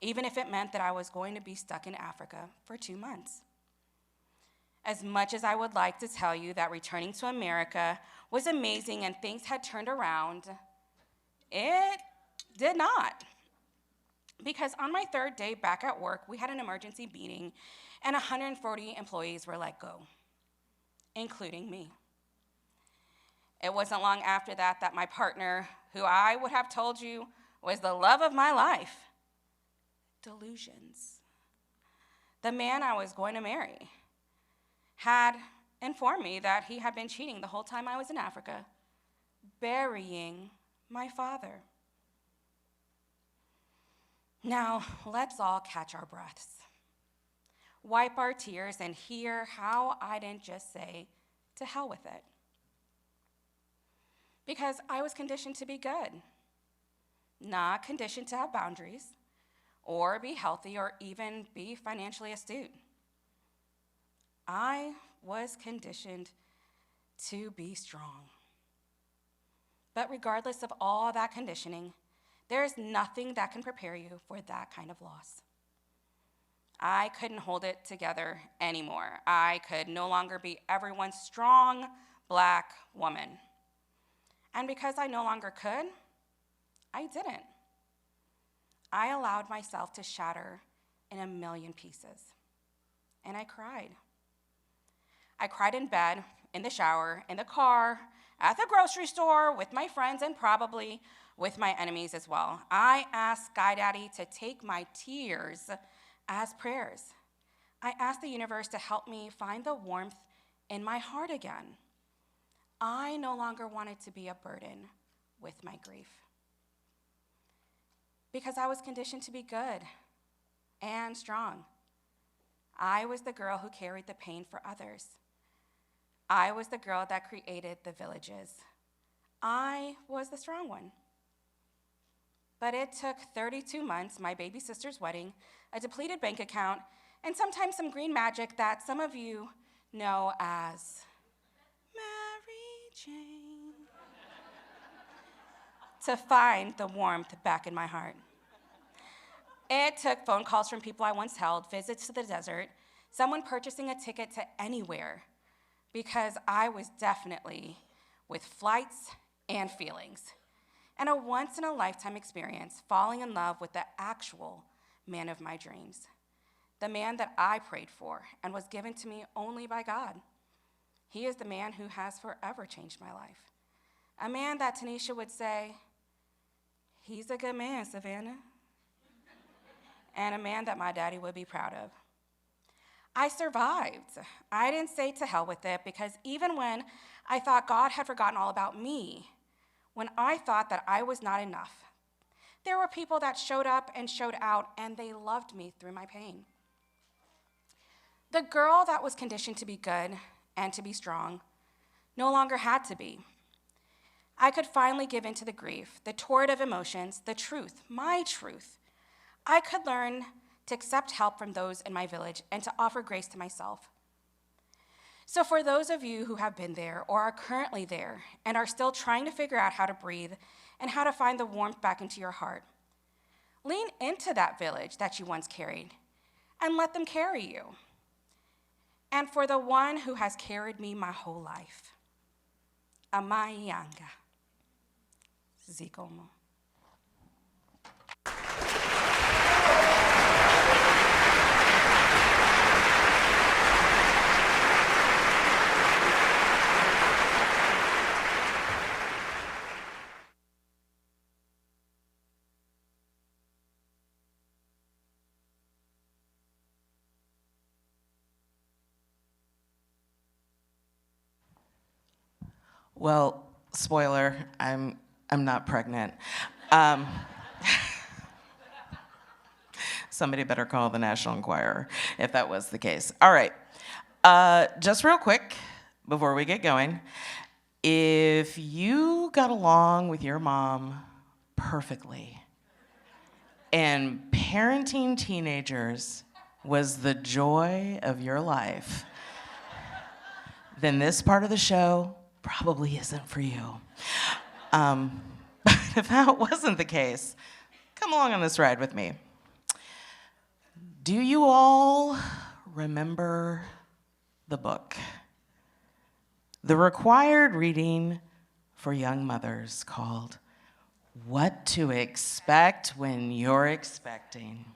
J: even if it meant that I was going to be stuck in Africa for 2 months. As much as I would like to tell you that returning to America was amazing and things had turned around, it did not. Because on my 3rd day back at work, we had an emergency meeting and 140 employees were let go, including me. It wasn't long after that that my partner, who I would have told you was the love of my life, delusions, the man I was going to marry, had informed me that he had been cheating the whole time I was in Africa, burying my father. Now, let's all catch our breaths, wipe our tears, and hear how I didn't just say, to hell with it. Because I was conditioned to be good, not conditioned to have boundaries, or be healthy, or even be financially astute. I was conditioned to be strong. But regardless of all that conditioning, there is nothing that can prepare you for that kind of loss. I couldn't hold it together anymore. I could no longer be everyone's strong Black woman. And because I no longer could, I didn't. I allowed myself to shatter in a million pieces. And I cried. I cried in bed, in the shower, in the car, at the grocery store, with my friends, and probably with my enemies as well. I asked Sky Daddy to take my tears as prayers. I asked the universe to help me find the warmth in my heart again. I no longer wanted to be a burden with my grief. Because I was conditioned to be good and strong. I was the girl who carried the pain for others. I was the girl that created the villages. I was the strong one. But it took 32 months, my baby sister's wedding, a depleted bank account, and sometimes some green magic that some of you know as Mary Jane, to find the warmth back in my heart. It took phone calls from people I once held, visits to the desert, someone purchasing a ticket to anywhere, because I was definitely with flights and feelings, and a once-in-a-lifetime experience falling in love with the actual man of my dreams, the man that I prayed for and was given to me only by God. He is the man who has forever changed my life, a man that Tanisha would say, he's a good man, Savannah, and a man that my daddy would be proud of. I survived. I didn't say to hell with it, because even when I thought God had forgotten all about me, when I thought that I was not enough, there were people that showed up and showed out, and they loved me through my pain. The girl that was conditioned to be good and to be strong no longer had to be. I could finally give in to the grief, the torrent of emotions, the truth, my truth. I could learn to accept help from those in my village and to offer grace to myself. So for those of you who have been there or are currently there and are still trying to figure out how to breathe and how to find the warmth back into your heart, lean into that village that you once carried and let them carry you. And for the one who has carried me my whole life, Amayanga, Zikomo.
K: Well, spoiler, I'm not pregnant. Somebody better call the National Enquirer if that was the case. All right, just real quick before we get going, if you got along with your mom perfectly and parenting teenagers was the joy of your life, then this part of the show probably isn't for you. But if that wasn't the case, come along on this ride with me. Do you all remember the book? The required reading for young mothers called What to Expect When You're Expecting.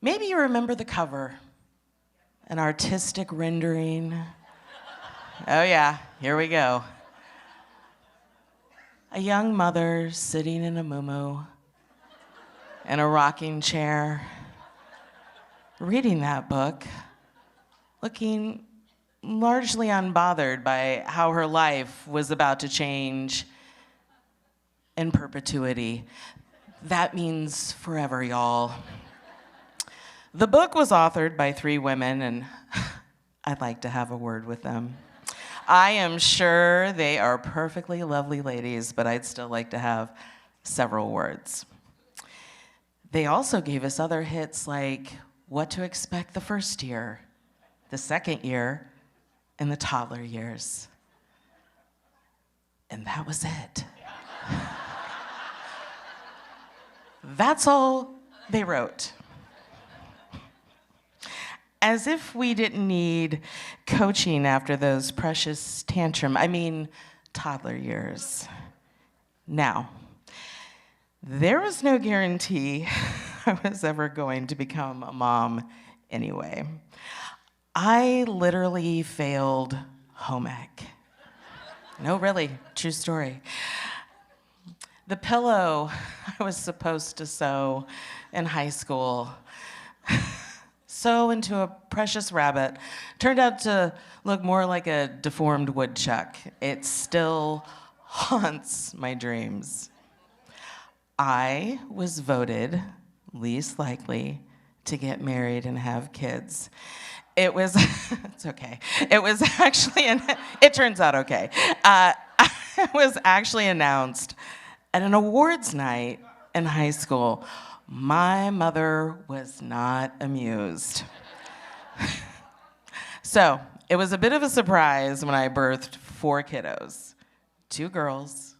K: Maybe you remember the cover, an artistic rendering. Oh yeah, here we go. A young mother sitting in a muumuu in a rocking chair, reading that book, looking largely unbothered by how her life was about to change in perpetuity. That means forever, y'all. The book was authored by 3 women, and I'd like to have a word with them. I am sure they are perfectly lovely ladies, but I'd still like to have several words. They also gave us other hits like What to Expect the First Year, the Second Year, and the Toddler Years. And that was it. That's all they wrote. As if we didn't need coaching after those precious toddler years. Now, there was no guarantee I was ever going to become a mom anyway. I literally failed home ec. No, really, true story. The pillow I was supposed to sew in high school, sew into a precious rabbit, turned out to look more like a deformed woodchuck. It still haunts my dreams. I was voted least likely to get married and have kids. It was, it's okay. It was actually, it turns out okay. It was actually announced at an awards night in high school. My mother was not amused. So it was a bit of a surprise when I birthed 4 kiddos, 2 girls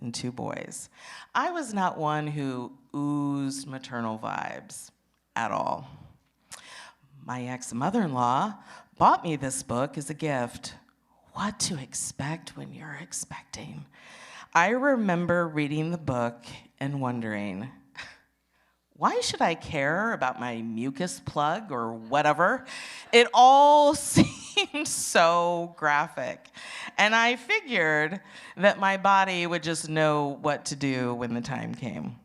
K: and 2 boys. I was not one who oozed maternal vibes at all. My ex-mother-in-law bought me this book as a gift, What to Expect When You're Expecting. I remember reading the book and wondering, why should I care about my mucus plug or whatever? It all seemed so graphic. And I figured that my body would just know what to do when the time came.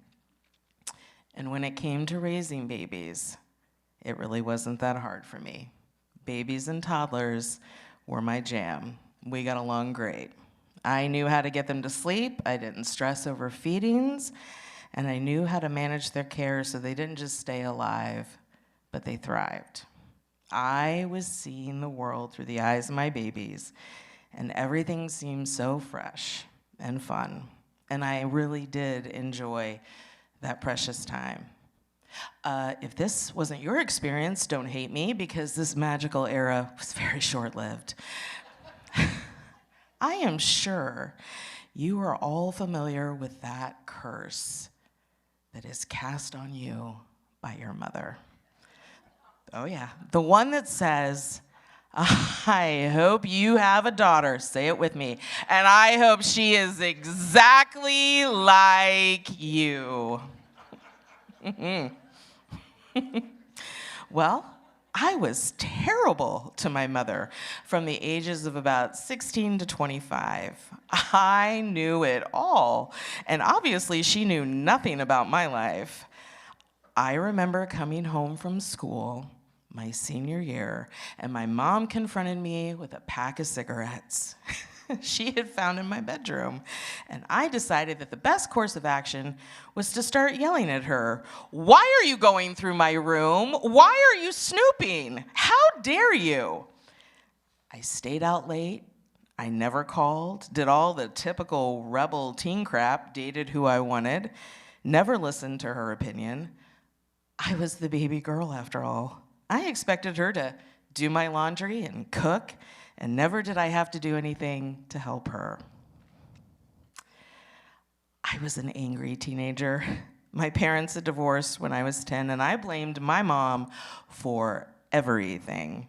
K: And when it came to raising babies, it really wasn't that hard for me. Babies and toddlers were my jam. We got along great. I knew how to get them to sleep. I didn't stress over feedings. And I knew how to manage their care so they didn't just stay alive, but they thrived. I was seeing the world through the eyes of my babies, and everything seemed so fresh and fun. And I really did enjoy that precious time. If this wasn't your experience, don't hate me, because this magical era was very short-lived. I am sure you are all familiar with that curse that is cast on you by your mother. Oh yeah, the one that says, I hope you have a daughter, say it with me, and I hope she is exactly like you. Well, I was terrible to my mother from the ages of about 16 to 25. I knew it all, and obviously she knew nothing about my life. I remember coming home from school my senior year, and my mom confronted me with a pack of cigarettes she had found in my bedroom. And I decided that the best course of action was to start yelling at her. Why are you going through my room? Why are you snooping? How dare you? I stayed out late. I never called, did all the typical rebel teen crap, dated who I wanted, never listened to her opinion. I was the baby girl after all. I expected her to do my laundry and cook, and never did I have to do anything to help her. I was an angry teenager. My parents had divorced when I was 10, and I blamed my mom for everything.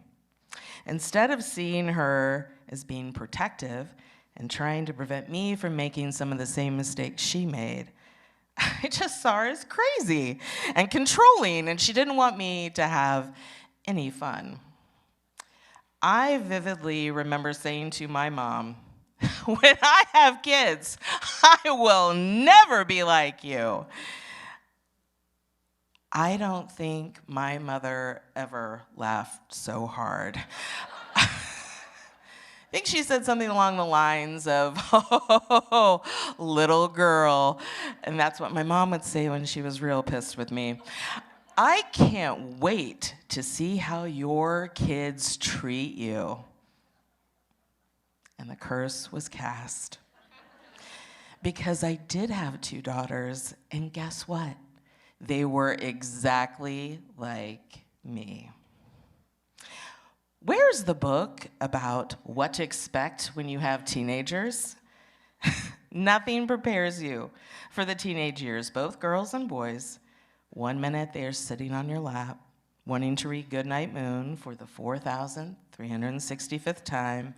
K: Instead of seeing her as being protective and trying to prevent me from making some of the same mistakes she made, I just saw her as crazy and controlling, and she didn't want me to have any fun. I vividly remember saying to my mom, when I have kids, I will never be like you. I don't think my mother ever laughed so hard. I think she said something along the lines of, oh, little girl. And that's what my mom would say when she was real pissed with me. I can't wait to see how your kids treat you. And the curse was cast. Because I did have 2 daughters, and guess what? They were exactly like me. Where's the book about what to expect when you have teenagers? Nothing prepares you for the teenage years, both girls and boys. 1 minute they are sitting on your lap, wanting to read Goodnight Moon for the 4,365th time.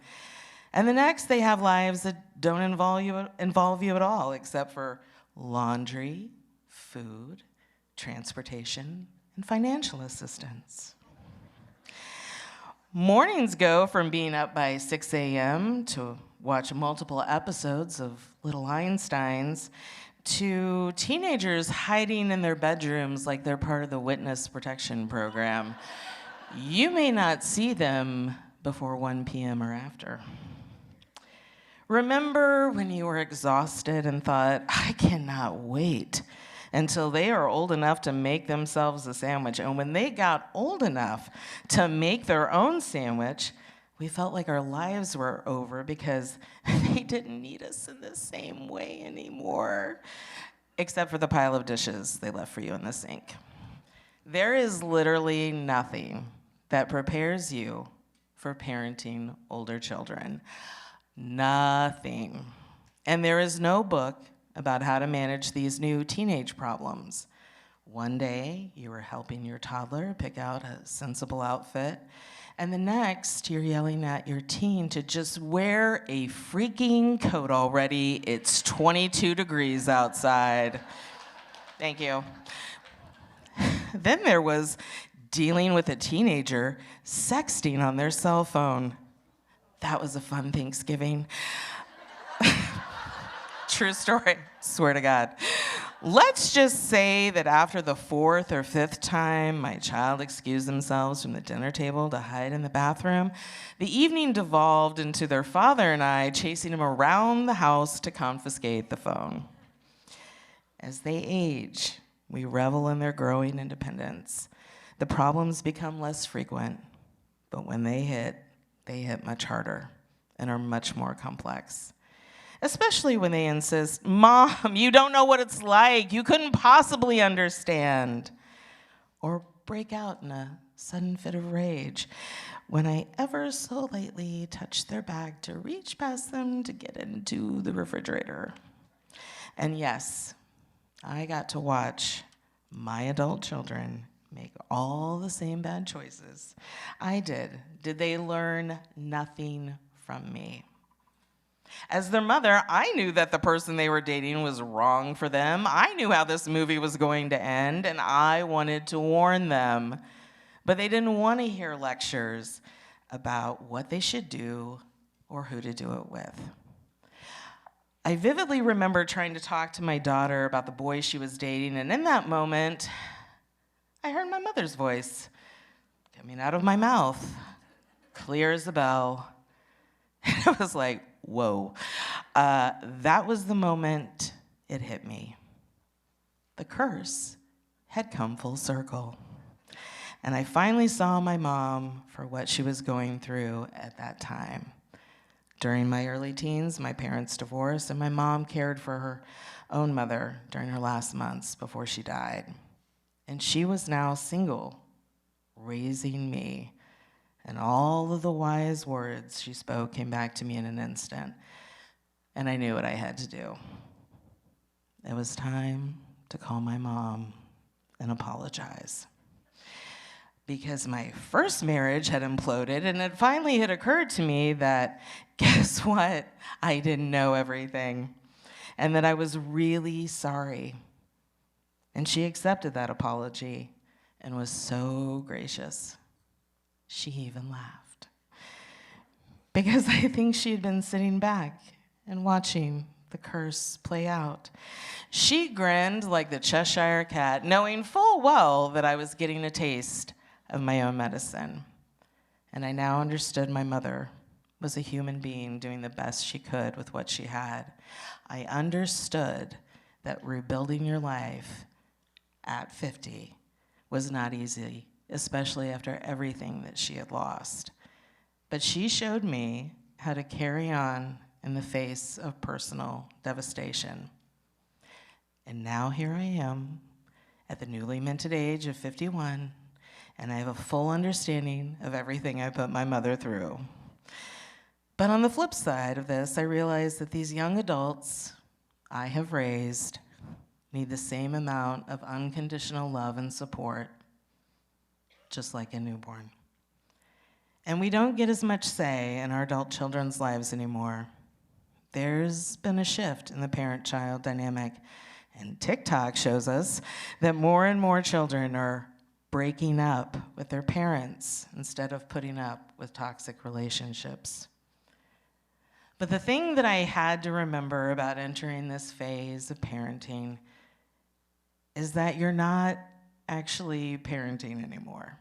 K: And the next, they have lives that don't involve you at all, except for laundry, food, transportation, and financial assistance. Mornings go from being up by 6 a.m. to watch multiple episodes of Little Einsteins to teenagers hiding in their bedrooms like they're part of the witness protection program. You may not see them before 1 p.m. or after. Remember when you were exhausted and thought, I cannot wait until they are old enough to make themselves a sandwich. And when they got old enough to make their own sandwich, we felt like our lives were over because they didn't need us in the same way anymore, except for the pile of dishes they left for you in the sink. There is literally nothing that prepares you for parenting older children. Nothing. And there is no book about how to manage these new teenage problems. One day, you are helping your toddler pick out a sensible outfit, and the next, you're yelling at your teen to just wear a freaking coat already. It's 22 degrees outside. Thank you. Then there was dealing with a teenager sexting on their cell phone. That was a fun Thanksgiving. True story, swear to God. Let's just say that after the 4th or 5th time my child excused themselves from the dinner table to hide in the bathroom, the evening devolved into their father and I chasing him around the house to confiscate the phone. As they age, we revel in their growing independence. The problems become less frequent, but when they hit much harder and are much more complex. Especially when they insist, Mom, you don't know what it's like. You couldn't possibly understand. Or break out in a sudden fit of rage when I ever so lightly touch their bag to reach past them to get into the refrigerator. And yes, I got to watch my adult children make all the same bad choices I did. Did they learn nothing from me? As their mother, I knew that the person they were dating was wrong for them. I knew how this movie was going to end, and I wanted to warn them. But they didn't want to hear lectures about what they should do or who to do it with. I vividly remember trying to talk to my daughter about the boy she was dating, and in that moment, I heard my mother's voice coming out of my mouth, clear as a bell. And I was like, whoa. That was the moment it hit me. The curse had come full circle. And I finally saw my mom for what she was going through at that time. During my early teens, my parents divorced, and my mom cared for her own mother during her last months before she died. And she was now single, raising me. And all of the wise words she spoke came back to me in an instant. And I knew what I had to do. It was time to call my mom and apologize. Because my first marriage had imploded, and it finally had occurred to me that, guess what? I didn't know everything, and that I was really sorry. And she accepted that apology and was so gracious. She even laughed. Because I think she had been sitting back and watching the curse play out. She grinned like the Cheshire Cat, knowing full well that I was getting a taste of my own medicine. And I now understood my mother was a human being doing the best she could with what she had. I understood that rebuilding your life at 50 was not easy, especially after everything that she had lost. But she showed me how to carry on in the face of personal devastation. And now here I am at the newly minted age of 51, and I have a full understanding of everything I put my mother through. But on the flip side of this, I realized that these young adults I have raised need the same amount of unconditional love and support, just like a newborn. And we don't get as much say in our adult children's lives anymore. There's been a shift in the parent-child dynamic, and TikTok shows us that more and more children are breaking up with their parents instead of putting up with toxic relationships. But the thing that I had to remember about entering this phase of parenting is that you're not actually parenting anymore.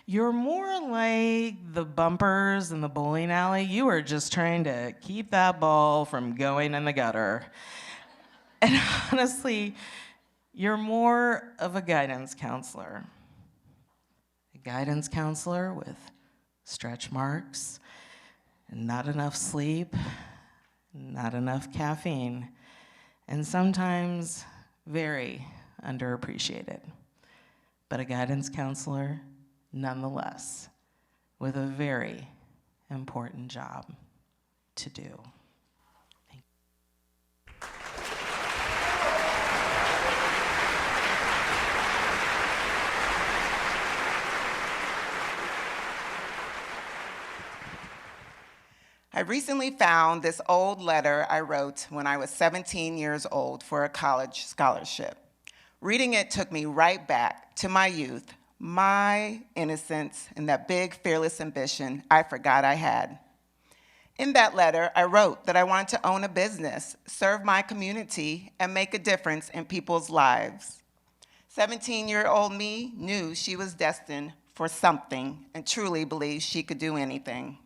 K: You're more like the bumpers in the bowling alley. You are just trying to keep that ball from going in the gutter. And honestly, you're more of a guidance counselor. A guidance counselor with stretch marks, not enough sleep, not enough caffeine, and sometimes very underappreciated. But a guidance counselor, nonetheless, with a very important job to do. Thank you.
L: I recently found this old letter I wrote when I was 17 years old for a college scholarship. Reading it took me right back to my youth, my innocence, and that big, fearless ambition I forgot I had. In that letter, I wrote that I wanted to own a business, serve my community, and make a difference in people's lives. 17-year-old me knew she was destined for something and truly believed she could do anything.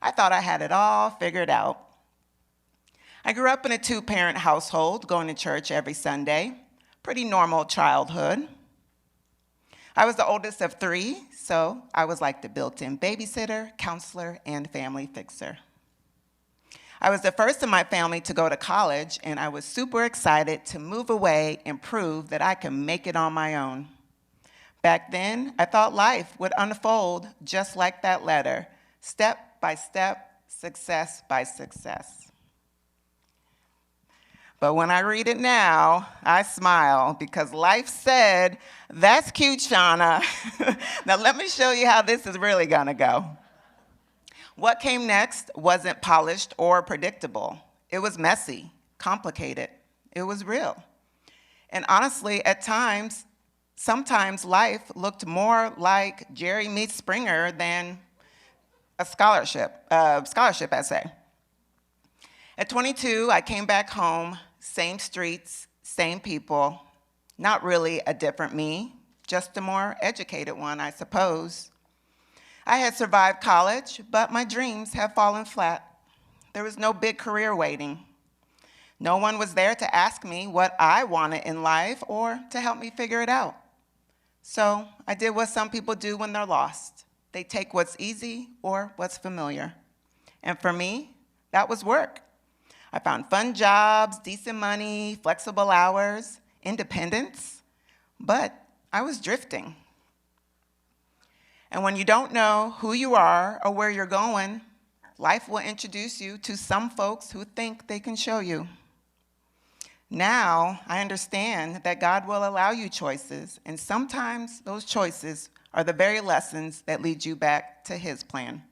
L: I thought I had it all figured out. I grew up in a 2-parent household, going to church every Sunday. Pretty normal childhood. I was the oldest of 3, so I was like the built-in babysitter, counselor, and family fixer. I was the first in my family to go to college, and I was super excited to move away and prove that I could make it on my own. Back then, I thought life would unfold just like that letter, step by step, success by success. But when I read it now, I smile because life said, "That's cute, Shauna." Now let me show you how this is really gonna go. What came next wasn't polished or predictable. It was messy, complicated. It was real. And honestly, at times, sometimes life looked more like Jerry meets Springer than a scholarship essay. At 22, I came back home, same streets, same people, not really a different me, just a more educated one, I suppose. I had survived college, but my dreams have fallen flat. There was no big career waiting. No one was there to ask me what I wanted in life or to help me figure it out. So I did what some people do when they're lost. They take what's easy or what's familiar. And for me, that was work. I found fun jobs, decent money, flexible hours, independence, but I was drifting. And when you don't know who you are or where you're going, life will introduce you to some folks who think they can show you. Now, I understand that God will allow you choices, and sometimes those choices are the very lessons that lead you back to His plan.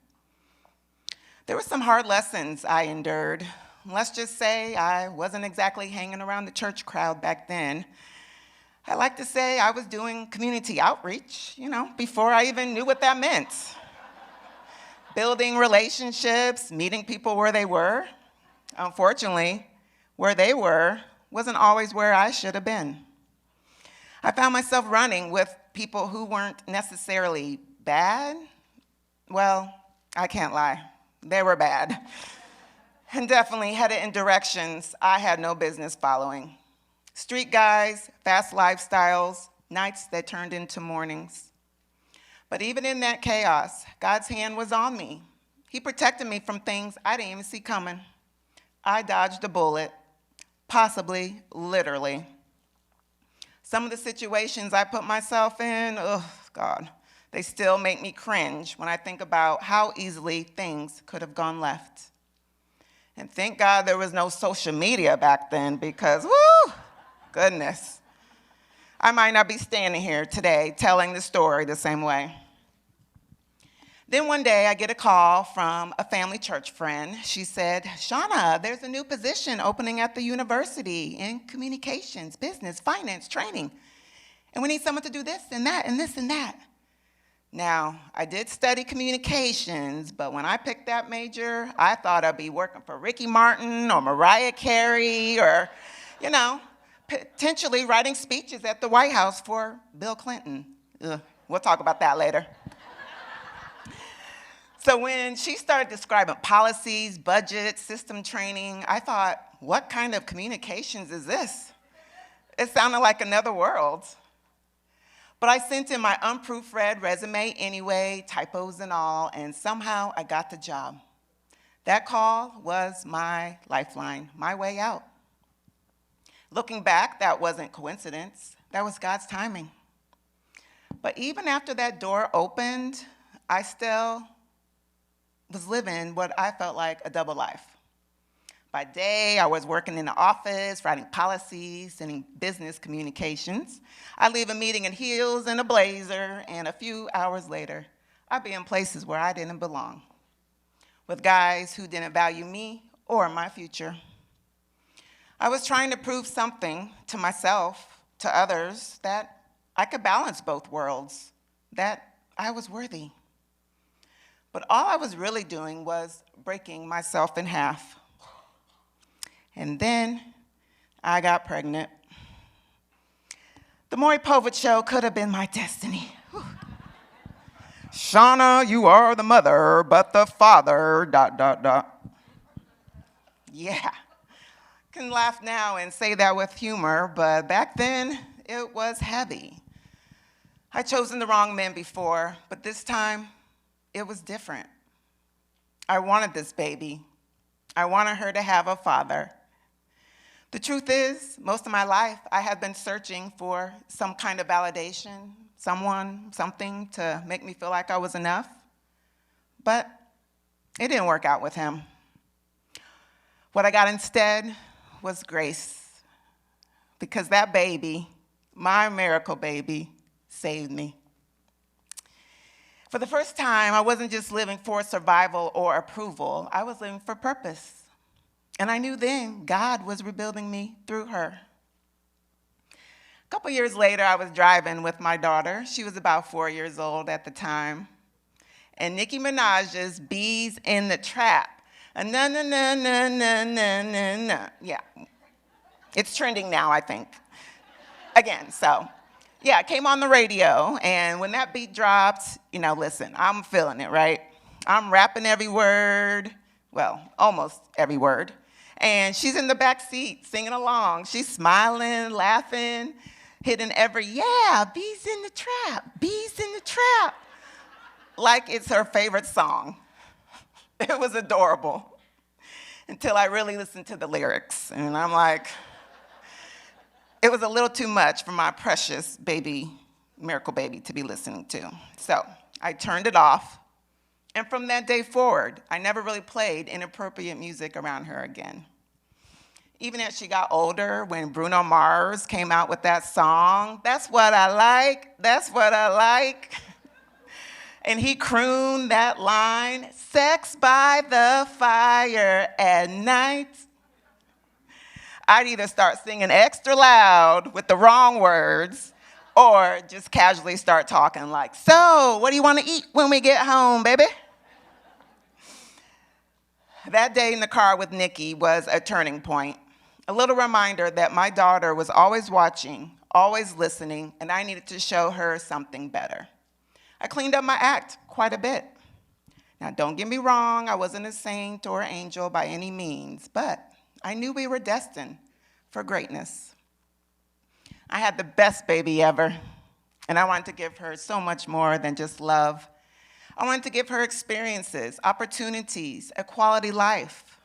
L: There were some hard lessons I endured. Let's just say I wasn't exactly hanging around the church crowd back then. I like to say I was doing community outreach, before I even knew what that meant. Building relationships, meeting people where they were. Unfortunately, where they were wasn't always where I should have been. I found myself running with people who weren't necessarily bad. Well, I can't lie, they were bad. And definitely headed in directions I had no business following. Street guys, fast lifestyles, nights that turned into mornings. But even in that chaos, God's hand was on me. He protected me from things I didn't even see coming. I dodged a bullet, possibly literally. Some of the situations I put myself in, God, they still make me cringe when I think about how easily things could have gone left. And thank God there was no social media back then because, whoo, goodness. I might not be standing here today telling the story the same way. Then one day I get a call from a family church friend. She said, Shauna, there's a new position opening at the university in communications, business, finance, training. And we need someone to do this and that and this and that. Now, I did study communications, but when I picked that major, I thought I'd be working for Ricky Martin or Mariah Carey or, potentially writing speeches at the White House for Bill Clinton. Ugh, we'll talk about that later. So when she started describing policies, budgets, system training, I thought, what kind of communications is this? It sounded like another world. But I sent in my unproofread resume anyway, typos and all, and somehow I got the job. That call was my lifeline, my way out. Looking back, that wasn't coincidence. That was God's timing. But even after that door opened, I still was living what I felt like a double life. By day, I was working in the office, writing policies, sending business communications. I'd leave a meeting in heels and a blazer, and a few hours later, I'd be in places where I didn't belong, with guys who didn't value me or my future. I was trying to prove something to myself, to others, that I could balance both worlds, that I was worthy. But all I was really doing was breaking myself in half. And then I got pregnant. The Maury Povich show could have been my destiny. Whew. Shauna, you are the mother, but the father, ... Yeah. Can laugh now and say that with humor, but back then it was heavy. I'd chosen the wrong man before, but this time it was different. I wanted this baby. I wanted her to have a father. The truth is, most of my life, I had been searching for some kind of validation, someone, something to make me feel like I was enough. But it didn't work out with him. What I got instead was grace, because that baby, my miracle baby, saved me. For the first time, I wasn't just living for survival or approval. I was living for purpose. And I knew then God was rebuilding me through her. A couple years later, I was driving with my daughter. She was about 4 years old at the time. And Nicki Minaj's Bees in the Trap. Na na na na na na na na. Yeah. It's trending now, I think. Again, so. Yeah, it came on the radio, and when that beat dropped, listen, I'm feeling it, right? I'm rapping every word, well, almost every word. And she's in the back seat singing along. She's smiling, laughing, hitting every, yeah, bees in the trap, bees in the trap. Like it's her favorite song. It was adorable. Until I really listened to the lyrics, and I'm like, it was a little too much for my precious baby, miracle baby, to be listening to. So I turned it off. And from that day forward, I never really played inappropriate music around her again. Even as she got older, when Bruno Mars came out with that song, that's what I like, that's what I like. And he crooned that line, sex by the fire at night. I'd either start singing extra loud with the wrong words or just casually start talking like, so, what do you want to eat when we get home, baby? That day in the car with Nikki was a turning point, a little reminder that my daughter was always watching, always listening, and I needed to show her something better. I cleaned up my act quite a bit. Now, don't get me wrong, I wasn't a saint or an angel by any means, but I knew we were destined for greatness. I had the best baby ever, and I wanted to give her so much more than just love. I wanted to give her experiences, opportunities, a quality life.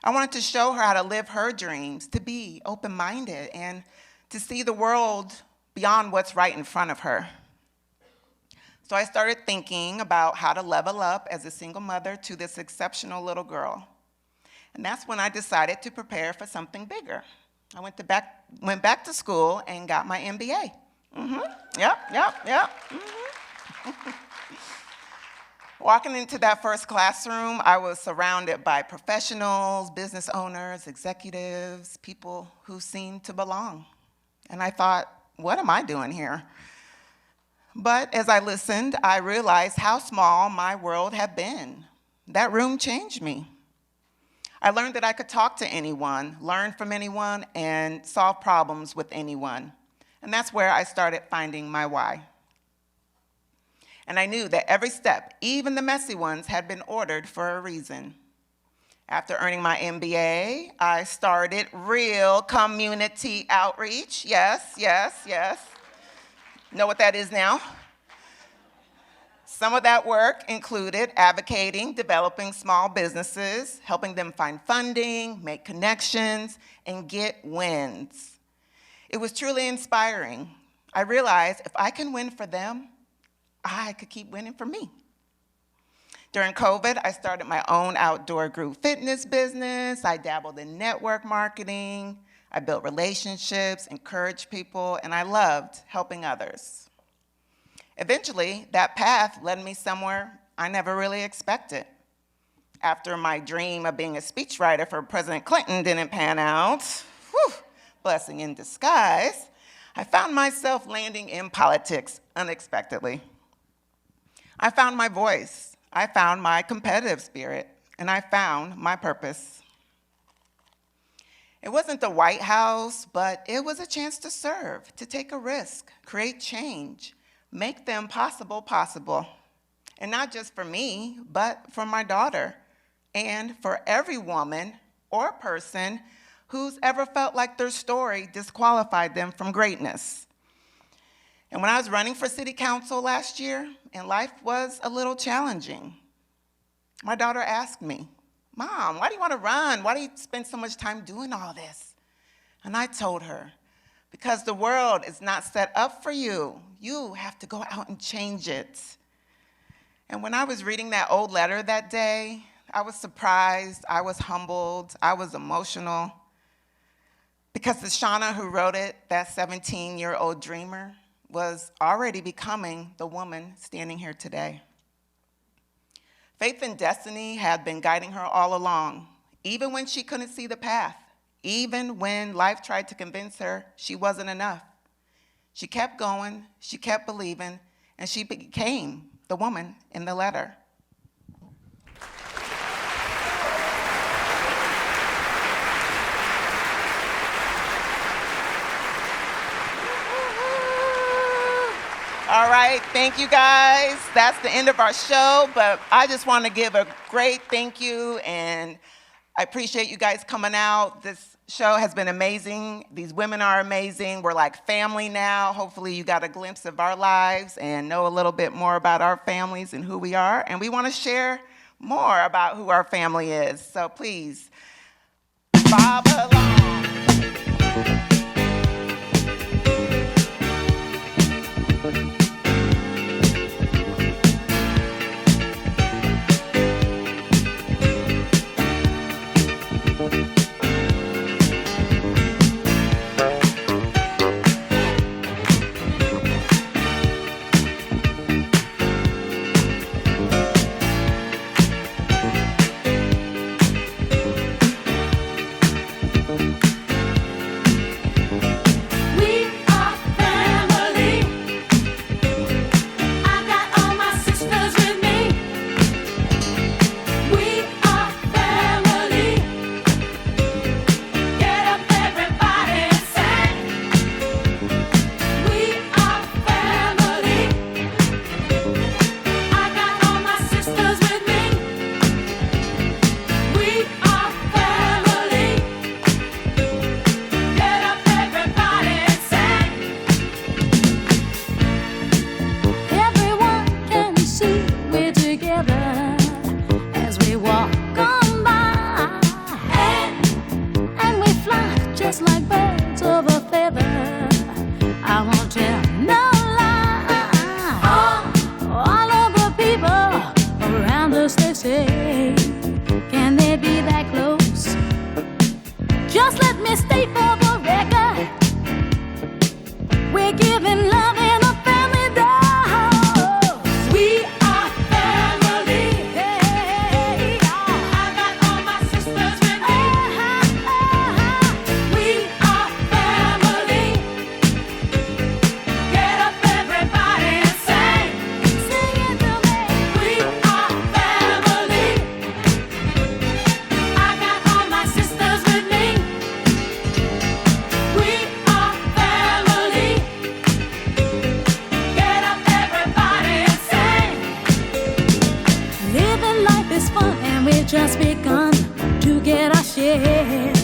L: I wanted to show her how to live her dreams, to be open-minded, and to see the world beyond what's right in front of her. So I started thinking about how to level up as a single mother to this exceptional little girl. And that's when I decided to prepare for something bigger. I went back to school and got my MBA. Yep. Walking into that first classroom, I was surrounded by professionals, business owners, executives, people who seemed to belong. And I thought, what am I doing here? But as I listened, I realized how small my world had been. That room changed me. I learned that I could talk to anyone, learn from anyone, and solve problems with anyone. And that's where I started finding my why. And I knew that every step, even the messy ones, had been ordered for a reason. After earning my MBA, I started real community outreach. Yes. Know what that is now? Some of that work included advocating, developing small businesses, helping them find funding, make connections, and get wins. It was truly inspiring. I realized if I can win for them, I could keep winning for me. During COVID, I started my own outdoor group fitness business. I dabbled in network marketing. I built relationships, encouraged people, and I loved helping others. Eventually, that path led me somewhere I never really expected. After my dream of being a speechwriter for President Clinton didn't pan out, blessing in disguise, I found myself landing in politics unexpectedly. I found my voice, I found my competitive spirit, and I found my purpose. It wasn't the White House, but it was a chance to serve, to take a risk, create change, make the impossible possible. And not just for me, but for my daughter, and for every woman or person who's ever felt like their story disqualified them from greatness. And when I was running for city council last year, and life was a little challenging, my daughter asked me, "Mom, why do you want to run? Why do you spend so much time doing all this?" And I told her, because the world is not set up for you. You have to go out and change it. And when I was reading that old letter that day, I was surprised, I was humbled, I was emotional. Because the Shauna who wrote it, that 17-year-old dreamer, was already becoming the woman standing here today. Faith and destiny had been guiding her all along, even when she couldn't see the path, even when life tried to convince her she wasn't enough. She kept going, she kept believing, and she became the woman in the letter. All right, thank you guys. That's the end of our show, but I just want to give a great thank you, and I appreciate you guys coming out. This show has been amazing. These women are amazing. We're like family now. Hopefully you got a glimpse of our lives and know a little bit more about our families and who we are, and we want to share more about who our family is. So please, bob along.
M: Can they be that close? is fun and we've just begun to get our share.